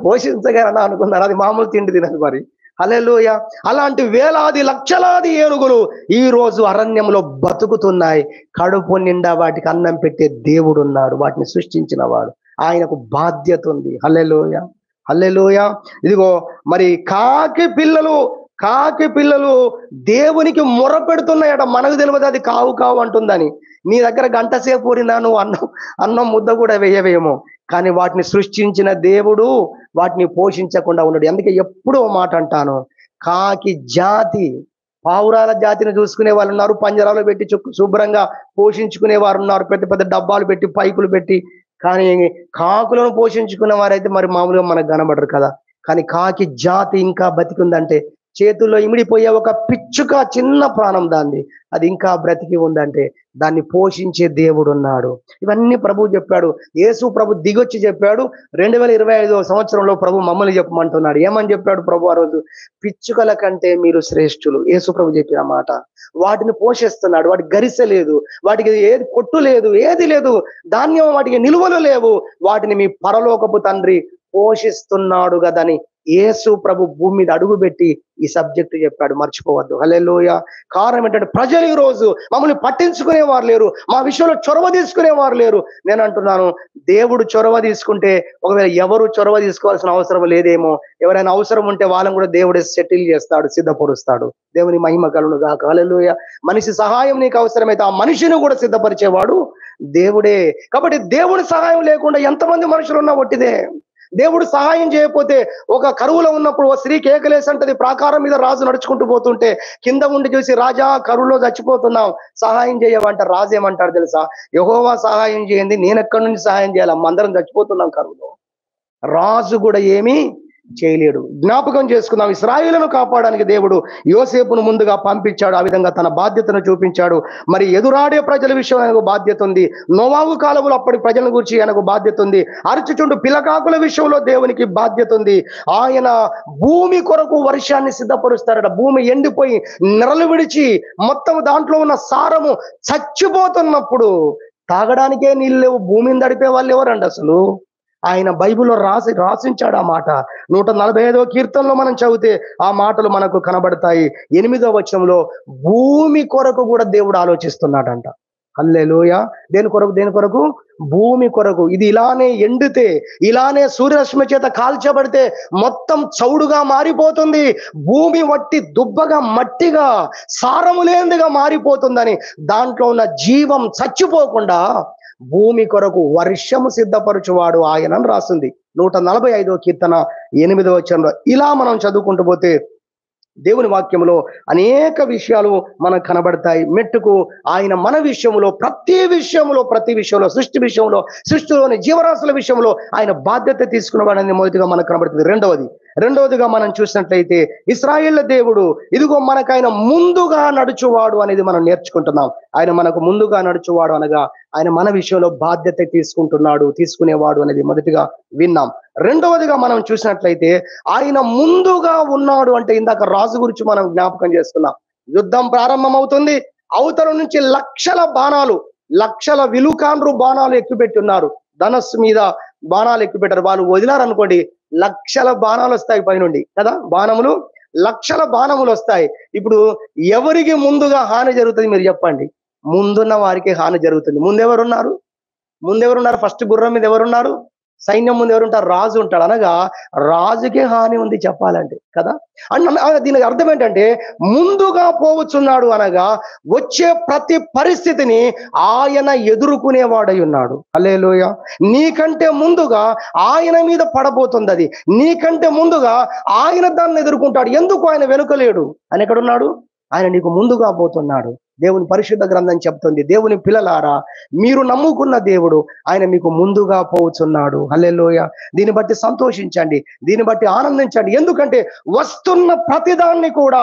పోషించగలనా అనుకున్నాను. అది మామూలు తిండి తినదు మరి. హల్లెలూయా. అలాంటి వేలాది లక్షలాది ఏనుగులు ఈ రోజు అరణ్యంలో బతుకుతున్నాయి. కడుపు నిండా వాటికి అన్నం పెట్టే దేవుడు ఉన్నాడు, వాటిని సృష్టించిన వాడు. ఆయనకు బాధ్యత ఉంది. హల్లెలూయా, హల్లెలూయా. ఇదిగో మరి కాకి పిల్లలు దేవునికి మొర పెడుతున్నాయట. మనకు తెలియదు అది కావు అంటుందని. నీ దగ్గర గంట సేపు ఊరినా నువ్వు అన్నం ముద్ద కూడా వేయవేమో, కానీ వాటిని సృష్టించిన దేవుడు వాటిని పోషించకుండా ఉన్నాడు. అందుకే ఎప్పుడో మాట అంటాను, కాకి జాతి పావురాల జాతిని చూసుకునే వాళ్ళు ఉన్నారు, పంజరాలు పెట్టి శుభ్రంగా పోషించుకునే వారు ఉన్నారు, పెద్ద పెద్ద డబ్బాలు పెట్టి పైపులు పెట్టి. కానీ కాకులను పోషించుకునే వారైతే మరి మామూలుగా మనకు కనబడరు కదా. కానీ కాకి జాతి ఇంకా బతికుందంటే, చేతుల్లో ఇమిడిపోయే ఒక పిచ్చుక చిన్న ప్రాణం దాన్ని, అది ఇంకా బ్రతికి ఉందంటే దాన్ని పోషించే దేవుడు ఉన్నాడు. ఇవన్నీ ప్రభు చెప్పాడు. యేసు ప్రభు దిగొచ్చి చెప్పాడు. 2025 సంవత్సరంలో ప్రభు మమ్మల్ని చెప్పమంటున్నాడు. ఏమని చెప్పాడు ప్రభు ఆ రోజు? పిచ్చుకల కంటే మీరు శ్రేష్ఠులు. యేసు ప్రభు చెప్పిన మాట. వాటిని పోషిస్తున్నాడు. వాటికి గరిసె లేదు, వాటికి ఏది కొట్టు లేదు, ఏది లేదు, ధాన్యం వాటికి నిలువలు లేవు. వాటిని మీ పరలోకపు తండ్రి పోషిస్తున్నాడు కదని యేసు ప్రభు భూమి మీద అడుగుపెట్టి ఈ సబ్జెక్టు చెప్పాడు. మర్చిపోవద్దు. హల్లెలూయా. కారణం ఏంటంటే ప్రజలు ఈ రోజు మమ్మల్ని పట్టించుకునేవారు లేరు, మా విషయంలో చొరవ తీసుకునేవారు లేరు. నేను అంటున్నాను, దేవుడు చొరవ తీసుకుంటే, ఒకవేళ ఎవరు చొరవ తీసుకోవాల్సిన అవసరం లేదేమో, ఎవరైనా అవసరం ఉంటే వాళ్ళని కూడా దేవుడే సెటిల్ చేస్తాడు, సిద్ధపరుస్తాడు. దేవుని మహిమ కలుగును గాక. హల్లెలూయా. మనిషి సహాయం నీకు అవసరమైతే ఆ మనిషిని కూడా సిద్ధపరిచేవాడు దేవుడే. కాబట్టి దేవుడి సహాయం లేకుండా ఎంతమంది మనుషులు ఉన్నా ఒట్టిదే. దేవుడు సహాయం చేయకపోతే, ఒక కరువులో ఉన్నప్పుడు ఓ స్త్రీ కేకలేసి అంటది, ప్రాకారం మీద రాజు నడుచుకుంటూ పోతుంటే కింద ఉండి చూసి, రాజా కరువులో చచ్చిపోతున్నాం, సహాయం చేయమంట. రాజు ఏమంటాడు తెలుసా? యెహోవా సహాయం చేయండి, నేను ఎక్కడి నుంచి సహాయం చేయాలి, అందరం చచ్చిపోతున్నాం కరువులో. రాజు కూడా ఏమీ చేయలేడు. జ్ఞాపకం చేసుకుందాం, ఇశ్రాయేలును కాపాడడానికి దేవుడు యోసేపును ముందుగా పంపించాడు. ఆ విధంగా తన బాధ్యతను చూపించాడు. మరి ఎదురాడే ప్రజల విషయం ఆయనకు బాధ్యత ఉంది. నోవాహు కాలంలో అప్పటి ప్రజల గురించి ఆయనకు బాధ్యత ఉంది. అరుచుచుండు పిల్లకాకుల విషయంలో దేవునికి బాధ్యత ఉంది. ఆయన భూమి కొరకు వర్షాన్ని సిద్ధపరుస్తారట. భూమి ఎండిపోయి నెరలు విడిచి మొత్తం దాంట్లో ఉన్న సారము చచ్చిపోతున్నప్పుడు తాగడానికే నీళ్ళు లేవు, భూమిని తడిపే వాళ్ళు ఎవరండి అసలు? ఆయన బైబిల్లో రాసించాడు ఆ మాట. 145 కీర్తనలో మనం చదివితే ఆ మాటలు మనకు కనబడతాయి. 8వ వచనంలో భూమి కొరకు కూడా దేవుడు ఆలోచిస్తున్నాడంట. హల్లెలూయా. దేని కొరకు? భూమి కొరకు. ఇది ఇలానే ఎండితే, ఇలానే సూర్యరశ్మి చేత కాల్చబడితే మొత్తం చౌడుగా మారిపోతుంది. భూమి వట్టి దుబ్బగా మట్టిగా సారము లేనిదిగా మారిపోతుందని, దాంట్లో ఉన్న జీవం చచ్చిపోకుండా భూమి కొరకు వర్షము సిద్ధపరచువాడు ఆయన అని రాస్తుంది 145 కీర్తన 8వ వచనంలో. ఇలా మనం చదువుకుంటూ పోతే దేవుని వాక్యంలో అనేక విషయాలు మనకు కనబడతాయి. మెట్టుకు ఆయన మన విషయంలో ప్రతి విషయంలో సృష్టిలోని జీవరాశుల విషయంలో ఆయన బాధ్యత తీసుకున్నవాడని మొదటిగా మనకు కనబడుతుంది. రెండవదిగా మనం చూసినట్లయితే ఇశ్రాయేళ్ల దేవుడు ఇదిగో మనకు ఆయన ముందుగా నడుచువాడు అనేది మనం నేర్చుకుంటున్నాం. ఆయన మనకు ముందుగా నడుచువాడు అనగా ఆయన మన విషయంలో బాధ్యత తీసుకునేవాడు అనేది మొదటిగా విన్నాం. రెండవదిగా మనం చూసినట్లయితే ఆయన ముందుగా ఉన్నాడు అంటే, ఇందాక రాజు గురించి మనం జ్ఞాపకం చేసుకున్నాం. యుద్ధం ప్రారంభమవుతుంది, అవతల నుంచి లక్షల విలుకాండ్రు బాణాలు ఎక్కుపెట్టి ఉన్నారు. ధనస్సు మీద బాణాలు ఎక్కుపెట్టారు. వాళ్ళు వదిలారనుకోండి, లక్షల బాణాలు వస్తాయి పైనుండి కదా. లక్షల బాణములు వస్తాయి. ఇప్పుడు ఎవరికి ముందుగా హాని జరుగుతుంది మీరు చెప్పండి? ముందున్న వారికి హాని జరుగుతుంది. ముందెవరున్నారు? ఫస్ట్ గుర్రం మీద ఎవరున్నారు? సైన్యం ముందు ఎవరుంటారు? రాజు ఉంటాడు. అనగా రాజుకే హాని ఉంది చెప్పాలంటే కదా. దీనికి అర్థం ఏంటంటే ముందుగా పోవచ్చున్నాడు అనగా వచ్చే ప్రతి పరిస్థితిని ఆయన ఎదుర్కొనేవాడై ఉన్నాడు. హల్లెలూయా. నీకంటే ముందుగా ఆయన మీద పడబోతుంది అది. నీకంటే ముందుగా ఆయన దాన్ని ఎదుర్కొంటాడు. ఎందుకు ఆయన వెనుకలేడు? ఆయన ఎక్కడున్నాడు? ఆయన నీకు ముందుగా పోతున్నాడు. దేవుని పరిశుద్ధ గ్రంథం చెప్తుంది, దేవుని పిల్లలారా, మీరు నమ్ముకున్న దేవుడు ఆయన మీకు ముందుగా పోతున్నాడు. హల్లెలూయా. దీన్ని బట్టి సంతోషించండి, దీన్ని బట్టి ఆనందించండి. ఎందుకంటే వస్తున్న ప్రతిదాన్ని కూడా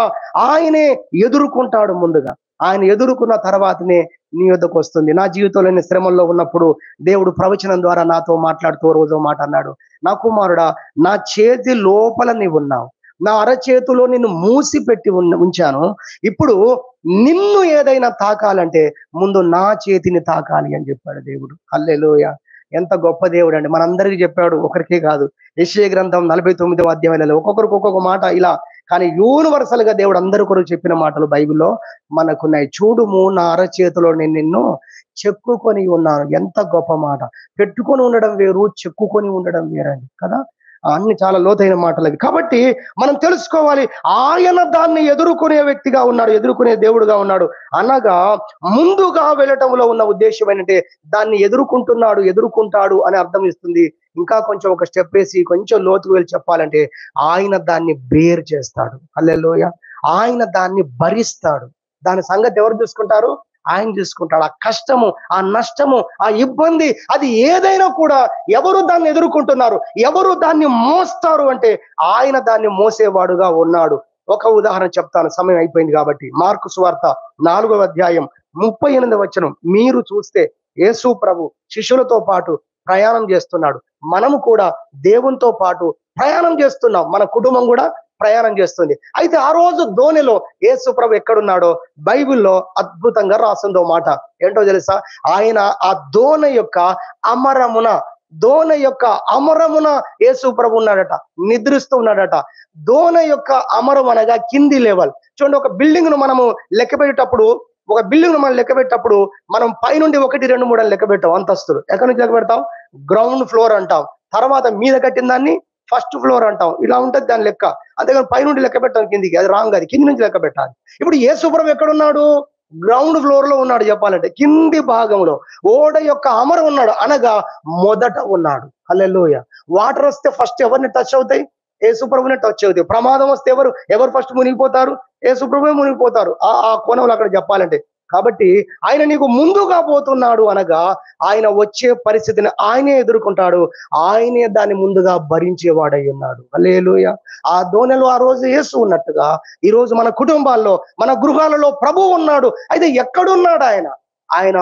ఆయనే ఎదుర్కొంటాడు. ముందుగా ఆయన ఎదుర్కొన్న తర్వాతనే నీ యొద్దకు వస్తుంది. నా జీవితంలో నేను శ్రమల్లో ఉన్నప్పుడు దేవుడు ప్రవచనం ద్వారా నాతో మాట్లాడుతూ రోజు మాట అన్నాడు, నా కుమారుడా, నా చేతి లోపల నీవు ఉన్నావు, నా అరచేతిలో నిన్ను మూసి పెట్టి ఉంచాను. ఇప్పుడు నిన్ను ఏదైనా తాకాలంటే ముందు నా చేతిని తాకాలి అని చెప్పాడు దేవుడు. హల్లెలూయా. ఎంత గొప్ప దేవుడు అండి. మనందరికీ చెప్పాడు, ఒకరికే కాదు. యెషయా గ్రంథం 49వ అధ్యాయంలో ఒక్కొక్కరికి ఒక్కొక్క మాట ఇలా, కానీ యూనివర్సల్ గా దేవుడు అందరి కొరకు చెప్పిన మాటలు బైబిల్లో మనకున్నాయి. చూడుము, నా అరచేతిలో నేను నిన్ను చెక్కుకొని ఉన్నాను. ఎంత గొప్ప మాట. పెట్టుకొని ఉండడం వేరు, చెక్కుకొని ఉండడం వేరండి కదా. అన్ని చాలా లోతైన మాటలు అవి. కాబట్టి మనం తెలుసుకోవాలి, ఆయన దాన్ని ఎదుర్కొనే వ్యక్తిగా ఉన్నాడు, ఎదుర్కొనే దేవుడుగా ఉన్నాడు. అనగా ముందుగా వెళ్ళటంలో ఉన్న ఉద్దేశం ఏంటంటే దాన్ని ఎదుర్కొంటాడు అని అర్థం ఇస్తుంది. ఇంకా కొంచెం ఒక స్టెప్ వేసి కొంచెం లోతుకు వెళ్ళి చెప్పాలంటే ఆయన దాన్ని బేర్ చేస్తాడు. హల్లెలూయా. ఆయన దాన్ని భరిస్తాడు. దాని సంగతి ఎవరు చూసుకుంటారు? ఆయన చూసుకుంటాడు. ఆ కష్టము, ఆ నష్టము, ఆ ఇబ్బంది, అది ఏదైనా కూడా ఎవరు దాన్ని ఎదుర్కొంటున్నారు, ఎవరు దాన్ని మోస్తారు అంటే ఆయన దాన్ని మోసేవాడుగా ఉన్నాడు. ఒక ఉదాహరణ చెప్తాను, సమయం అయిపోయింది కాబట్టి. మార్కు సువార్త 4వ అధ్యాయం 38వ వచనం మీరు చూస్తే యేసు ప్రభు శిష్యులతో పాటు ప్రయాణం చేస్తున్నాడు. మనము కూడా దేవునితో పాటు ప్రయాణం చేస్తున్నాం. మన కుటుంబం కూడా ప్రయాణం చేస్తుంది. అయితే ఆ రోజు దోణిలో యేసు ప్రభు ఎక్కడున్నాడో బైబిల్లో అద్భుతంగా రాసిందో మాట. ఏంటో తెలుసా? ఆయన ఆ దోణ యొక్క అమరమున యేసు ప్రభు ఉన్నాడట, నిద్రిస్తూ ఉన్నాడట. దోణ యొక్క అమరం అనగా కింది లెవెల్. చూడండి, ఒక బిల్డింగ్ ను మనము లెక్క పెట్టేటప్పుడు మనం పైనుండి 1, 2, 3 అని లెక్క పెట్టాం అంతస్తులు. ఎక్కడి నుంచి లెక్క పెడతాం? గ్రౌండ్ ఫ్లోర్ అంటాం. తర్వాత మీద కట్టిన దాన్ని ఫస్ట్ ఫ్లోర్ అంటాం. ఇలా ఉంటది దాని లెక్క. అంతేగాని పైనుండి లెక్క పెట్టాం కిందికి, అది రాంగ్. అది కింది నుంచి లెక్క పెట్టాలి. ఇప్పుడు యేసు ప్రభు ఎక్కడున్నాడు? గ్రౌండ్ ఫ్లోర్ లో ఉన్నాడు. చెప్పాలంటే కింది భాగంలో ఓడ యొక్క అమరం ఉన్నాడు, అనగా మొదట ఉన్నాడు. హల్లెలూయా. వాటర్ వస్తే ఫస్ట్ ఎవరిని టచ్ అవుతాయి? యేసు ప్రభుని టచ్ అవుతాయి. ప్రమాదం వస్తే ఎవరు ఫస్ట్ మునిగిపోతారు? యేసు ప్రభువే మునిగిపోతారు. ఆ కోణంలో అక్కడ చెప్పాలంటే. కాబట్టి ఆయన నీకు ముందుగా పోతున్నాడు అనగా ఆయన వచ్చే పరిస్థితిని ఆయనే ఎదుర్కొంటాడు, ఆయనే దాన్ని ముందుగా భరించేవాడై ఉన్నాడు. హల్లెలూయా. ఆ దోణిలో ఆ రోజు యేసు ఉన్నట్టుగా ఈ రోజు మన కుటుంబాల్లో, మన గృహాలలో ప్రభు ఉన్నాడు. అయితే ఎక్కడున్నాడు ఆయన? ఆయన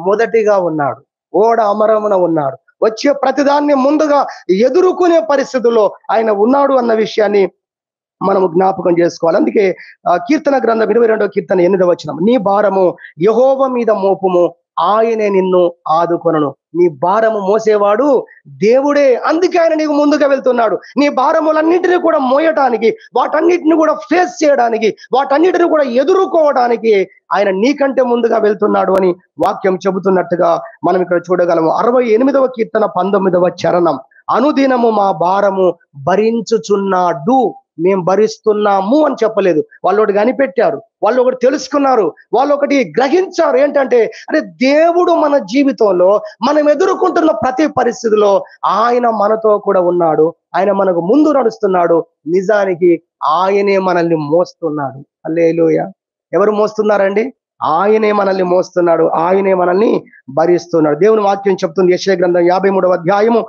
మొదటిగా ఉన్నాడు, ఓడ అమరమున ఉన్నాడు. వచ్చే ప్రతిదాన్ని ముందుగా ఎదుర్కొనే పరిస్థితుల్లో ఆయన ఉన్నాడు అన్న విషయాన్ని మనము జ్ఞాపకం చేసుకోవాలి. అందుకే కీర్తన గ్రంథం 22వ కీర్తన 8వ వచనం, నీ భారము యెహోవా మీద మోపుము, ఆయనే నిన్ను ఆదుకొనును. నీ భారము మోసేవాడు దేవుడే. అందుకే ఆయన నీకు ముందుగా వెళ్తున్నాడు. నీ భారములన్నింటినీ కూడా మోయటానికి, వాటన్నిటిని కూడా ఫేస్ చేయడానికి, వాటన్నిటిని కూడా ఎదుర్కోవడానికి ఆయన నీకంటే ముందుగా వెళ్తున్నాడు అని వాక్యం చెబుతున్నట్టుగా మనం ఇక్కడ చూడగలము. 68వ కీర్తన 19వ చరణం, అనుదినము మా భారము భరించుచున్నాడు. మేము భరిస్తున్నాము అని చెప్పలేదు. వాళ్ళు ఒకటి కనిపెట్టారు, వాళ్ళు ఒకటి తెలుసుకున్నారు, వాళ్ళు ఒకటి గ్రహించారు. ఏంటంటే అరే, దేవుడు మన జీవితంలో మనం ఎదుర్కొంటున్న ప్రతి పరిస్థితిలో ఆయన మనతో కూడా ఉన్నాడు. ఆయన మనకు ముందు నడుస్తున్నాడు. నిజానికి ఆయనే మనల్ని మోస్తున్నాడు. హల్లెలూయా. ఎవరు మోస్తున్నారండి? ఆయనే మనల్ని మోస్తున్నాడు, ఆయనే మనల్ని భరిస్తున్నాడు. దేవుని వాక్యం చెప్తుంది, యెషయా గ్రంథం 53వ అధ్యాయము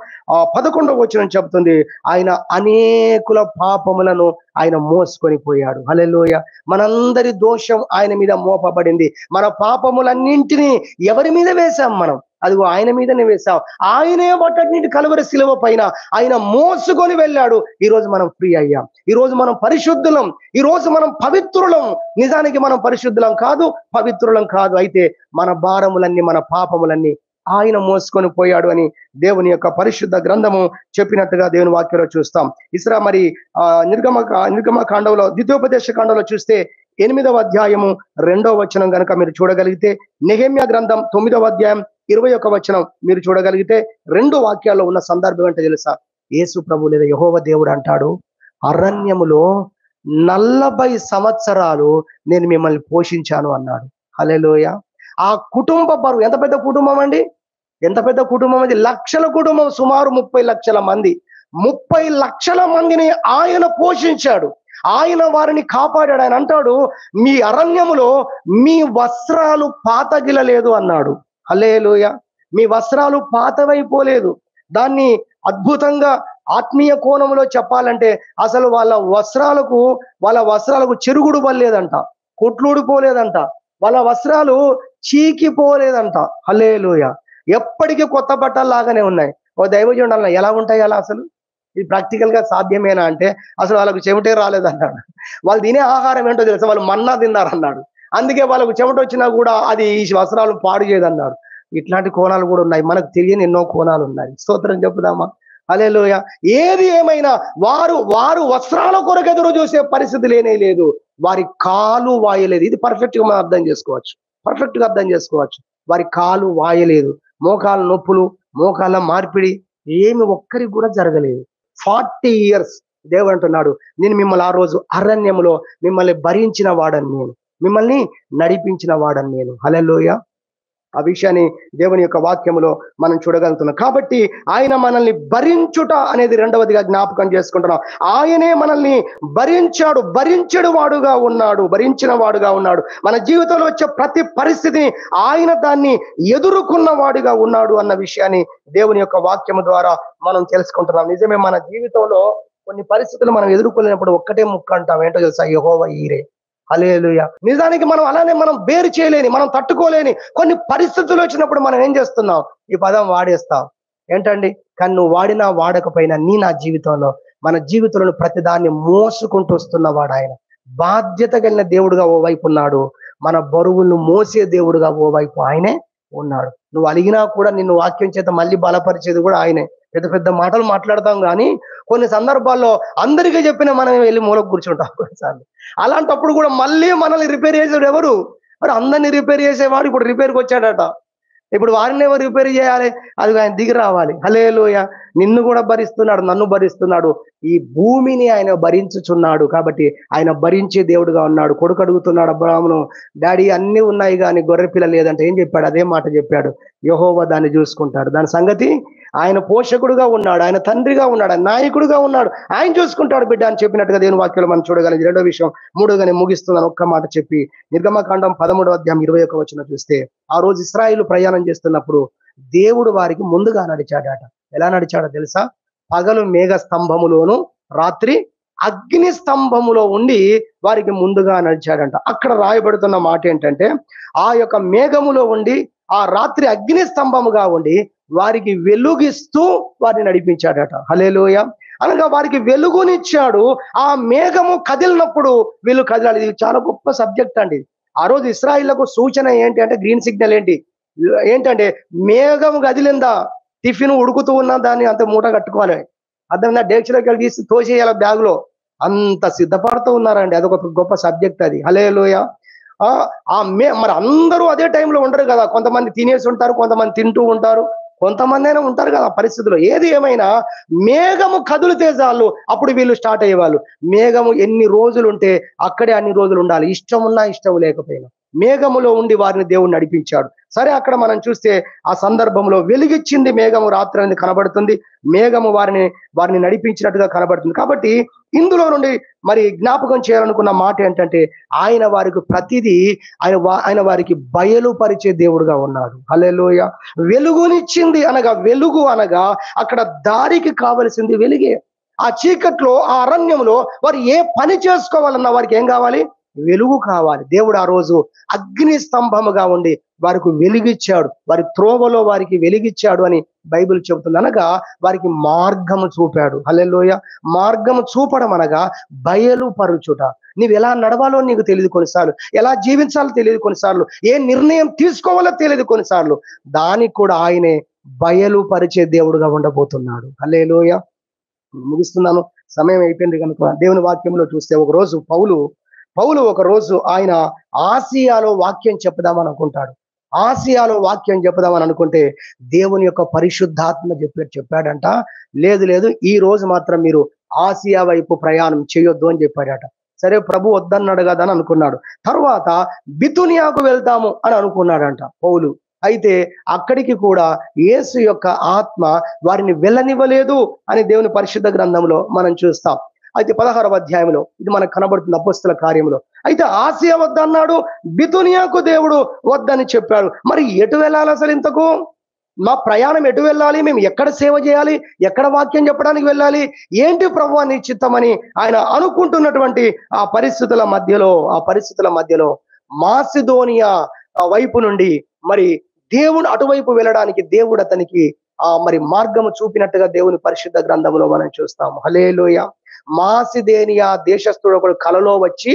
11వ వచనం చెప్తుంది, ఆయన అనేకుల పాపములను ఆయన మోసుకొని పోయాడు. హల్లెలూయా. మనందరి దోషం ఆయన మీద మోపబడింది. మన పాపములన్నింటినీ ఎవరి మీద వేశాం? మనం అదిగో ఆయన మీదనే వేశాం. ఆయనే వాటన్నింటి కలువరి శిలువ పైన ఆయన మోసుకొని వెళ్ళాడు. ఈ రోజు మనం ఫ్రీ అయ్యాం. ఈ రోజు మనం పరిశుద్ధులం. ఈ రోజు మనం పవిత్రులం. నిజానికి మనం పరిశుద్ధులం కాదు, పవిత్రులం కాదు. అయితే మన భారములన్నీ, మన పాపములన్నీ ఆయన మోసుకొని పోయాడు అని దేవుని యొక్క పరిశుద్ధ గ్రంథము చెప్పినట్టుగా దేవుని వాక్యంలో చూస్తాం. మరి నిర్గమ కాండంలో, ద్వితీయోపదేశ కాండంలో చూస్తే 8వ అధ్యాయము 2వ వచనం కనుక మీరు చూడగలిగితే, నెహెమ్యా గ్రంథం 9వ అధ్యాయం 21 మీరు చూడగలిగితే 2 వాక్యాల్లో ఉన్న సందర్భం అంటే తెలుసా? యేసు ప్రభు లేదా యెహోవా దేవుడు అంటాడు, అరణ్యములో 40 సంవత్సరాలు నేను మిమ్మల్ని పోషించాను అన్నాడు. హల్లెలూయా. ఆ కుటుంబ బరువు ఎంత పెద్ద కుటుంబం అండి? ఎంత పెద్ద కుటుంబం అది? లక్షల కుటుంబం, సుమారు 30 లక్షల మంది. 30 లక్షల మందిని ఆయన పోషించాడు. ఆయన వారిని కాపాడాడు. ఆయన అంటాడు, మీ అరణ్యములో మీ వస్త్రాలు పాతగిలలేదు అన్నాడు. హల్లెలూయా. మీ వస్త్రాలు పాతవైపోలేదు. దాన్ని అద్భుతంగా ఆత్మీయ కోణంలో చెప్పాలంటే అసలు వాళ్ళ వస్త్రాలకు చెరుగుడు పడలేదంట, కుట్లుడిపోలేదంట, వాళ్ళ వస్త్రాలు చీకిపోలేదంట. హల్లెలూయా. ఎప్పటికీ కొత్త బట్టలు లాగానే ఉన్నాయి. ఓ దైవజనుడు అన్న, ఎలా ఉంటాయి అలా? అసలు ఇది ప్రాక్టికల్ గా సాధ్యమేనా అంటే అసలు వాళ్ళకు చెమటే రాలేదన్నాడు. వాళ్ళు తినే ఆహారం ఏంటో తెలుసా? వాళ్ళు మన్నా తిన్నారన్నాడు. అందుకే వాళ్ళకు చెమట వచ్చినా కూడా అది ఈ వస్త్రాలు పాడు చేయదన్నాడు. ఇట్లాంటి కోణాలు కూడా ఉన్నాయి. మనకు తెలియని ఎన్నో కోణాలు ఉన్నాయి. స్తోత్రం చెప్పుదామా? హల్లెలూయా. ఏది ఏమైనా వారు వస్త్రాల కొరకు ఎదురు చూసే పరిస్థితి లేనే లేదు. వారి కాలు వాయలేదు. ఇది పర్ఫెక్ట్ గా మనం అర్థం చేసుకోవచ్చు. పర్ఫెక్ట్ గా అర్థం చేసుకోవచ్చు. వారి కాలు వాయలేదు. మోకాళ్ళ నొప్పులు, మోకాళ్ళ మార్పిడి ఏమి ఒక్కరికి కూడా జరగలేదు. 40 years దేవుడు అంటున్నాడు, నేను మిమ్మల్ని ఆ రోజు అరణ్యములో మిమ్మల్ని భరించిన వాడని నేను, మిమ్మల్ని నడిపించిన వాడని నేను. హల్లెలూయా. ఆ విషయాన్ని దేవుని యొక్క వాక్యములో మనం చూడగలుగుతున్నాం. కాబట్టి ఆయన మనల్ని భరించుట అనేది రెండవదిగా జ్ఞాపకం చేసుకుంటున్నాం. ఆయనే మనల్ని భరించిన వాడుగా ఉన్నాడు. మన జీవితంలో వచ్చే ప్రతి పరిస్థితిని ఆయన దాన్ని ఎదుర్కొన్న వాడుగా ఉన్నాడు అన్న విషయాన్ని దేవుని యొక్క వాక్యము ద్వారా మనం తెలుసుకుంటున్నాం. నిజమే, మన జీవితంలో కొన్ని పరిస్థితులు మనం ఎదుర్కొలేనప్పుడు ఒక్కటే ముక్క అంటాం, ఏంటో తెలుసా? యెహోవా ఈరే. హల్లెలూయా. నిజానికి మనం బేరు చేయలేని, మనం తట్టుకోలేని కొన్ని పరిస్థితులు వచ్చినప్పుడు మనం ఏం చేస్తున్నాం? ఈ పదం వాడేస్తాం. ఏంటండి? కానీ నువ్వు వాడినా వాడకపోయినా నా జీవితంలో, మన జీవితంలో ప్రతిదాన్ని మోసుకుంటూ వస్తున్నవాడు ఆయన. బాధ్యత కలిగిన దేవుడుగా ఓ వైపు ఉన్నాడు, మన బరువులను మోసే దేవుడుగా ఓ వైపు ఆయనే ఉన్నాడు. నువ్వు అలిగినా కూడా నిన్ను వాక్యం చేత మళ్ళీ బలపరిచేది కూడా ఆయనే. పెద్ద పెద్ద మాటలు మాట్లాడతాం కానీ కొన్ని సందర్భాల్లో అందరికీ చెప్పిన మనం వెళ్ళి మూలకు కూర్చుంటాం కొన్నిసార్లు. అలాంటప్పుడు కూడా మళ్ళీ మనల్ని రిపేర్ చేసేవాడు ఎవరు? మరి అందరినీ రిపేర్ చేసేవాడు ఇప్పుడు రిపేర్కి వచ్చాడట. ఇప్పుడు వారిని ఎవరు రిపేర్ చేయాలి? అది ఆయన దిగి రావాలి. హల్లెలూయా. నిన్ను కూడా భరిస్తున్నాడు, నన్ను భరిస్తున్నాడు, ఈ భూమిని ఆయన భరించుచున్నాడు. కాబట్టి ఆయన భరించే దేవుడుగా ఉన్నాడు. కొడుకు అడుగుతున్నాడు అబ్రాహామును, డాడీ అన్ని ఉన్నాయి కానీ గొర్రె పిల్ల లేదంటే ఏం చెప్పాడు? అదే మాట చెప్పాడు, యెహోవా దాన్ని చూసుకుంటాడు. దాని సంగతి ఆయన పోషకుడుగా ఉన్నాడు, ఆయన తండ్రిగా ఉన్నాడు, ఆయన నాయకుడుగా ఉన్నాడు, ఆయన చూసుకుంటాడు బిడ్డ అని చెప్పినట్టుగా దేవుని వాక్యంలో మనం చూడగలిగి. రెండో విషయం, మూడోగానే ముగిస్తున్నాను ఒక్క మాట చెప్పి. నిర్గమకాండం 13:21 చూస్తే, ఆ రోజు ఇశ్రాయేలు ప్రయాణం చేస్తున్నప్పుడు దేవుడు వారికి ముందుగా నడిచాడట. ఎలా నడిచాడో తెలుసా? పగలు మేఘ స్తంభములోను, రాత్రి అగ్ని స్తంభములో ఉండి వారికి ముందుగా నడిచాడంట. అక్కడ రాయబడుతున్న మాట ఏంటంటే, ఆ యొక్క మేఘములో ఉండి, ఆ రాత్రి అగ్ని స్తంభముగా ఉండి వారికి వెలుగిస్తూ వారిని నడిపించాడట. హల్లెలూయా. అనగా వారికి వెలుగునిచ్చాడు. ఆ మేఘము కదిలినప్పుడు వీళ్ళు కదలాలి. ఇది చాలా గొప్ప సబ్జెక్ట్ అండి. ఆ రోజు ఇశ్రాయేలుకు సూచన ఏంటి అంటే, గ్రీన్ సిగ్నల్ ఏంటంటే మేఘం కదిలిందా, టిఫిన్ ఉడుకుతూ ఉన్న దాన్ని అంత మూట కట్టుకోవాలి. అర్థమైందా? డేక్షలోకి వెళ్ళి తీసి తోసేయాలి బ్యాగులో. అంత సిద్ధపడుతూ ఉన్నారండి. అదొక గొప్ప సబ్జెక్ట్ అది. హల్లెలూయా. మరి అందరూ అదే టైంలో ఉండరు కదా. కొంతమంది తినేసి ఉంటారు, కొంతమంది తింటూ ఉంటారు, కొంతమంది అయినా ఉంటారు కదా పరిస్థితుల్లో. ఏది ఏమైనా మేఘము కదిలితే చాలు అప్పుడు వీళ్ళు స్టార్ట్ అయ్యేవాళ్ళు. మేఘము ఎన్ని రోజులు ఉంటే అక్కడే అన్ని రోజులు ఉండాలి, ఇష్టం ఉన్నా ఇష్టం లేకపోయినా. మేఘములో ఉండి వారిని దేవుడు నడిపించాడు. సరే, అక్కడ మనం చూస్తే ఆ సందర్భంలో వెలిగిచ్చింది మేఘము రాత్రి అనేది కనబడుతుంది. మేఘము వారిని నడిపించినట్టుగా కనబడుతుంది. కాబట్టి ఇందులో నుండి మరి జ్ఞాపకం చేయాలనుకున్న మాట ఏంటంటే, ఆయన వారికి ప్రతిదీ ఆయన వారికి బయలుపరిచే దేవుడుగా ఉన్నాడు. హల్లెలూయా. వెలుగునిచ్చింది వెలుగు అనగా అక్కడ దారికి కావలసింది వెలుగే. ఆ చీకట్లో, ఆ అరణ్యంలో వారు ఏ పని చేసుకోవాలన్నా వారికి ఏం కావాలి? వెలుగు కావాలి. దేవుడు ఆ రోజు అగ్ని స్తంభముగా ఉండి వారికి వెలిగిచ్చాడు, వారి త్రోవలో వారికి వెలిగిచ్చాడు అని బైబిల్ చెబుతుంది. అనగా వారికి మార్గము చూపాడు. హల్లెలూయా. మార్గము చూపడం అనగా బయలుపరుచుట. నీవు ఎలా నడవాలో నీకు తెలియదు కొన్నిసార్లు, ఎలా జీవించాలో తెలియదు కొన్నిసార్లు, ఏ నిర్ణయం తీసుకోవాలో తెలియదు కొన్నిసార్లు. దానికి కూడా ఆయనే బయలుపరిచే దేవుడుగా ఉండబోతున్నాడు. హల్లెలూయా. ముగిస్తున్నాను, సమయం అయిపోయింది కనుక. దేవుని వాక్యంలో చూస్తే పౌలు ఒక రోజు ఆయన ఆసియాలో వాక్యం చెప్పుదామని అనుకుంటాడు. ఆసియాలో వాక్యం చెప్పుదామని అనుకుంటే దేవుని యొక్క పరిశుద్ధాత్మ చెప్పాడంట, లేదు లేదు ఈ రోజు మాత్రం మీరు ఆసియా వైపు ప్రయాణం చేయొద్దు అని చెప్పాడట. సరే ప్రభు వద్దన్నాడు కదా అని అనుకున్నాడు. తర్వాత బితునియాకు వెళ్తాము అని అనుకున్నాడంట పౌలు. అయితే అక్కడికి కూడా యేసు యొక్క ఆత్మ వారిని వెళ్ళనివ్వలేదు అని దేవుని పరిశుద్ధ గ్రంథంలో మనం చూస్తాం. అయితే 16వ అధ్యాయంలో ఇది మనకు కనబడుతుంది అపొస్తలుల కార్యములో. అయితే ఆసియా వద్దన్నాడు, బితునియాకు దేవుడు వద్దని చెప్పాడు. మరి ఎటు వెళ్ళాలి అసలు? ఇంతకు మా ప్రయాణం ఎటు వెళ్ళాలి? మేము ఎక్కడ సేవ చేయాలి? ఎక్కడ వాక్యం చెప్పడానికి వెళ్ళాలి? ఏంటి ప్రభువా నీ చిత్తమని ఆయన అనుకుంటున్నటువంటి ఆ పరిస్థితుల మధ్యలో మాసిదోనియా వైపు నుండి మరి దేవుడు అటువైపు వెళ్ళడానికి దేవుడు అతనికి మరి మార్గము చూపినట్టుగా దేవుని పరిశుద్ధ గ్రంథంలో మనం చూస్తాము. హల్లెలూయా. మాసిదోనియా దేశస్థుడు ఒకడు కలలో వచ్చి,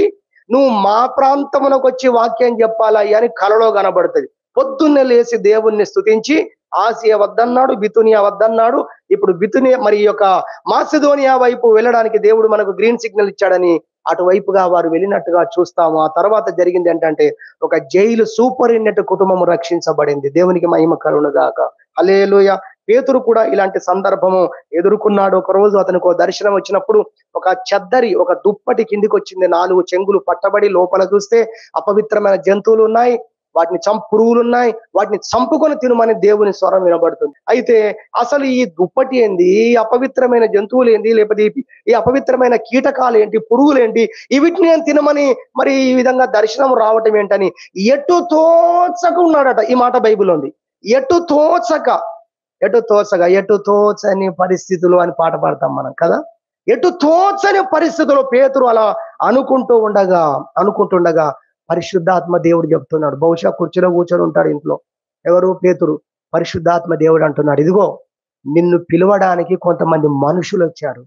నువ్వు మా ప్రాంతమునకు వచ్చి వాక్యం చెప్పాలయ్యా అని కలలో కనబడుతుంది. పొద్దున్నే లేచి దేవుణ్ణి స్తుతించి ఆసియా వద్దన్నాడు, బితునియా వద్దన్నాడు. ఇప్పుడు బితునియా మరి యొక్క మాసిదోనియా వైపు వెళ్ళడానికి దేవుడు మనకు గ్రీన్ సిగ్నల్ ఇచ్చాడని అటువైపుగా వారు వెళ్ళినట్టుగా చూస్తాము. ఆ తర్వాత జరిగింది ఏంటంటే ఒక జైలు సూపరింటెండెంట్ కుటుంబం రక్షించబడింది. దేవునికి మహిమ కలుగునుగాక. హల్లెలూయా. పేతురు కూడా ఇలాంటి సందర్భము ఎదుర్కొన్నాడు. ఒక రోజు అతనికి ఒక దర్శనం వచ్చినప్పుడు ఒక చెద్దరి, ఒక దుప్పటి కిందికి వచ్చింది. 4 చెంగులు పట్టబడి లోపల చూస్తే అపవిత్రమైన జంతువులు ఉన్నాయి, వాటిని పురుగులు ఉన్నాయి, వాటిని చంపుకొని తినమని దేవుని స్వరం వినబడుతుంది. అయితే అసలు ఈ దుప్పటి ఏంది, ఈ అపవిత్రమైన జంతువులు ఏంది, లేకపోతే ఈ అపవిత్రమైన కీటకాలు ఏంటి, పురుగులు ఏంటి, వీటిని నేను తినమని మరి ఈ విధంగా దర్శనం రావటం ఏంటని ఎటు తోచక ఉన్నాడట. ఈ మాట బైబిల్ ఉంది. ఎటు తోచని పరిస్థితులు అని పాట పాడతాం మనం కదా. ఎటు తోచని పరిస్థితుల్లో పేతురు అలా అనుకుంటుండగా పరిశుద్ధాత్మ దేవుడు చెప్తున్నాడు. బహుశా కుర్చీలో కూర్చొని ఉంటాడు ఇంట్లో. ఎవరు? పేతురు. పరిశుద్ధాత్మ దేవుడు అంటున్నాడు, ఇదిగో నిన్ను పిలవడానికి కొంతమంది మనుషులు వచ్చారు,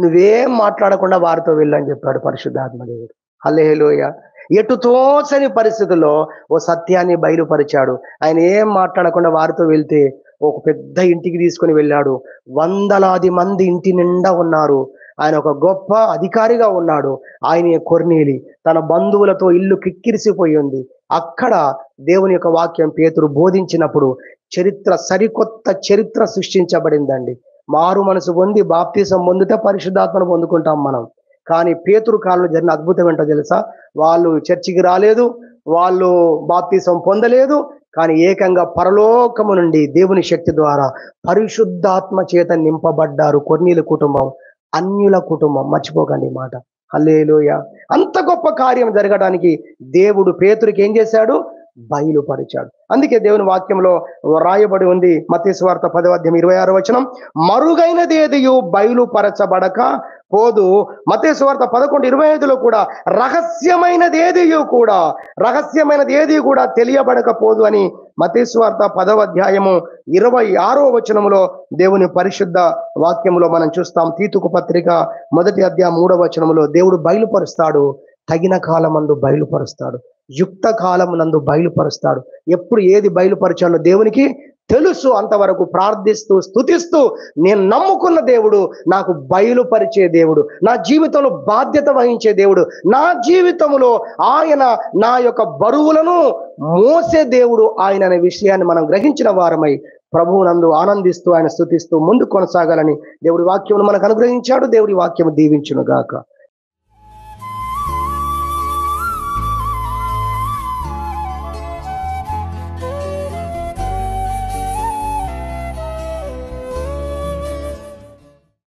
నువ్వేం మాట్లాడకుండా వారితో వెళ్ళని చెప్పాడు పరిశుద్ధాత్మ దేవుడు. హల్లెలూయా. ఎటు తోచని పరిస్థితుల్లో ఓ సత్యాన్ని బయలుపరిచాడు. ఆయన ఏం మాట్లాడకుండా వారితో వెళ్తే ఒక పెద్ద ఇంటికి తీసుకొని వెళ్ళాడు. వందలాది మంది ఇంటి నిండా ఉన్నారు. ఆయన ఒక గొప్ప అధికారిగా ఉన్నాడు. ఆయన కొర్నేలి తన బంధువులతో ఇల్లు కిక్కిరిసిపోయి ఉంది. అక్కడ దేవుని యొక్క వాక్యం పేతురు బోధించినప్పుడు సరికొత్త చరిత్ర సృష్టించబడిందండి. మారు మనసు పొంది బాప్తిసం పొందితే పరిశుద్ధాత్మను పొందుకుంటాం మనం. కానీ పేతురు కాలంలో జరిగిన అద్భుతం ఏంటో తెలుసా? వాళ్ళు చర్చికి రాలేదు, వాళ్ళు బాప్తిసం పొందలేదు, కానీ ఏకంగా పరలోకము నుండి దేవుని శక్తి ద్వారా పరిశుద్ధాత్మ చేత నింపబడ్డారు. కొర్నేలి కుటుంబం అన్యుల కుటుంబం. మర్చిపోకండి మాట. హల్లెలూయా. అంత గొప్ప కార్యం జరగడానికి దేవుడు పేతురికి ఏం చేశాడు? బయలుపరిచాడు. అందుకే దేవుని వాక్యంలో రాయబడి ఉంది, మత్తయి సువార్త 10వ అధ్యాయం 26వ వచనం, మరుగైనదేదియు బయలుపరచబడక పోదు. మత్తయి సువార్త 11:25లో కూడా రహస్యమైనది ఏది కూడా తెలియబడకపోదు అని మత్తయి సువార్త 10వ అధ్యాయము 26వ వచనములో దేవుని పరిశుద్ధ వాక్యములో మనం చూస్తాం. తీతుకు పత్రిక 1వ అధ్యాయం 3వ వచనములో దేవుడు బయలుపరుస్తాడు. తగిన కాలమందు బయలుపరుస్తాడు, యుక్త కాలమునందు బయలుపరుస్తాడు. ఎప్పుడు ఏది బయలుపరచాలో దేవునికి తెలుసు. అంతవరకు ప్రార్థిస్తూ స్తుతిస్తూ నేను నమ్ముకున్న దేవుడు నాకు బయలుపరిచే దేవుడు, నా జీవితంలో బాధ్యత వహించే దేవుడు, నా జీవితంలో ఆయన నా యొక్క బరువులను మోసే దేవుడు ఆయన అనే విషయాన్ని మనం గ్రహించిన వారమై ప్రభువునందు ఆనందిస్తూ ఆయన స్తుతిస్తూ ముందు కొనసాగాలని దేవుడి వాక్యమును మనకు అనుగ్రహించాడు. దేవుడి వాక్యము దీవించును గాక.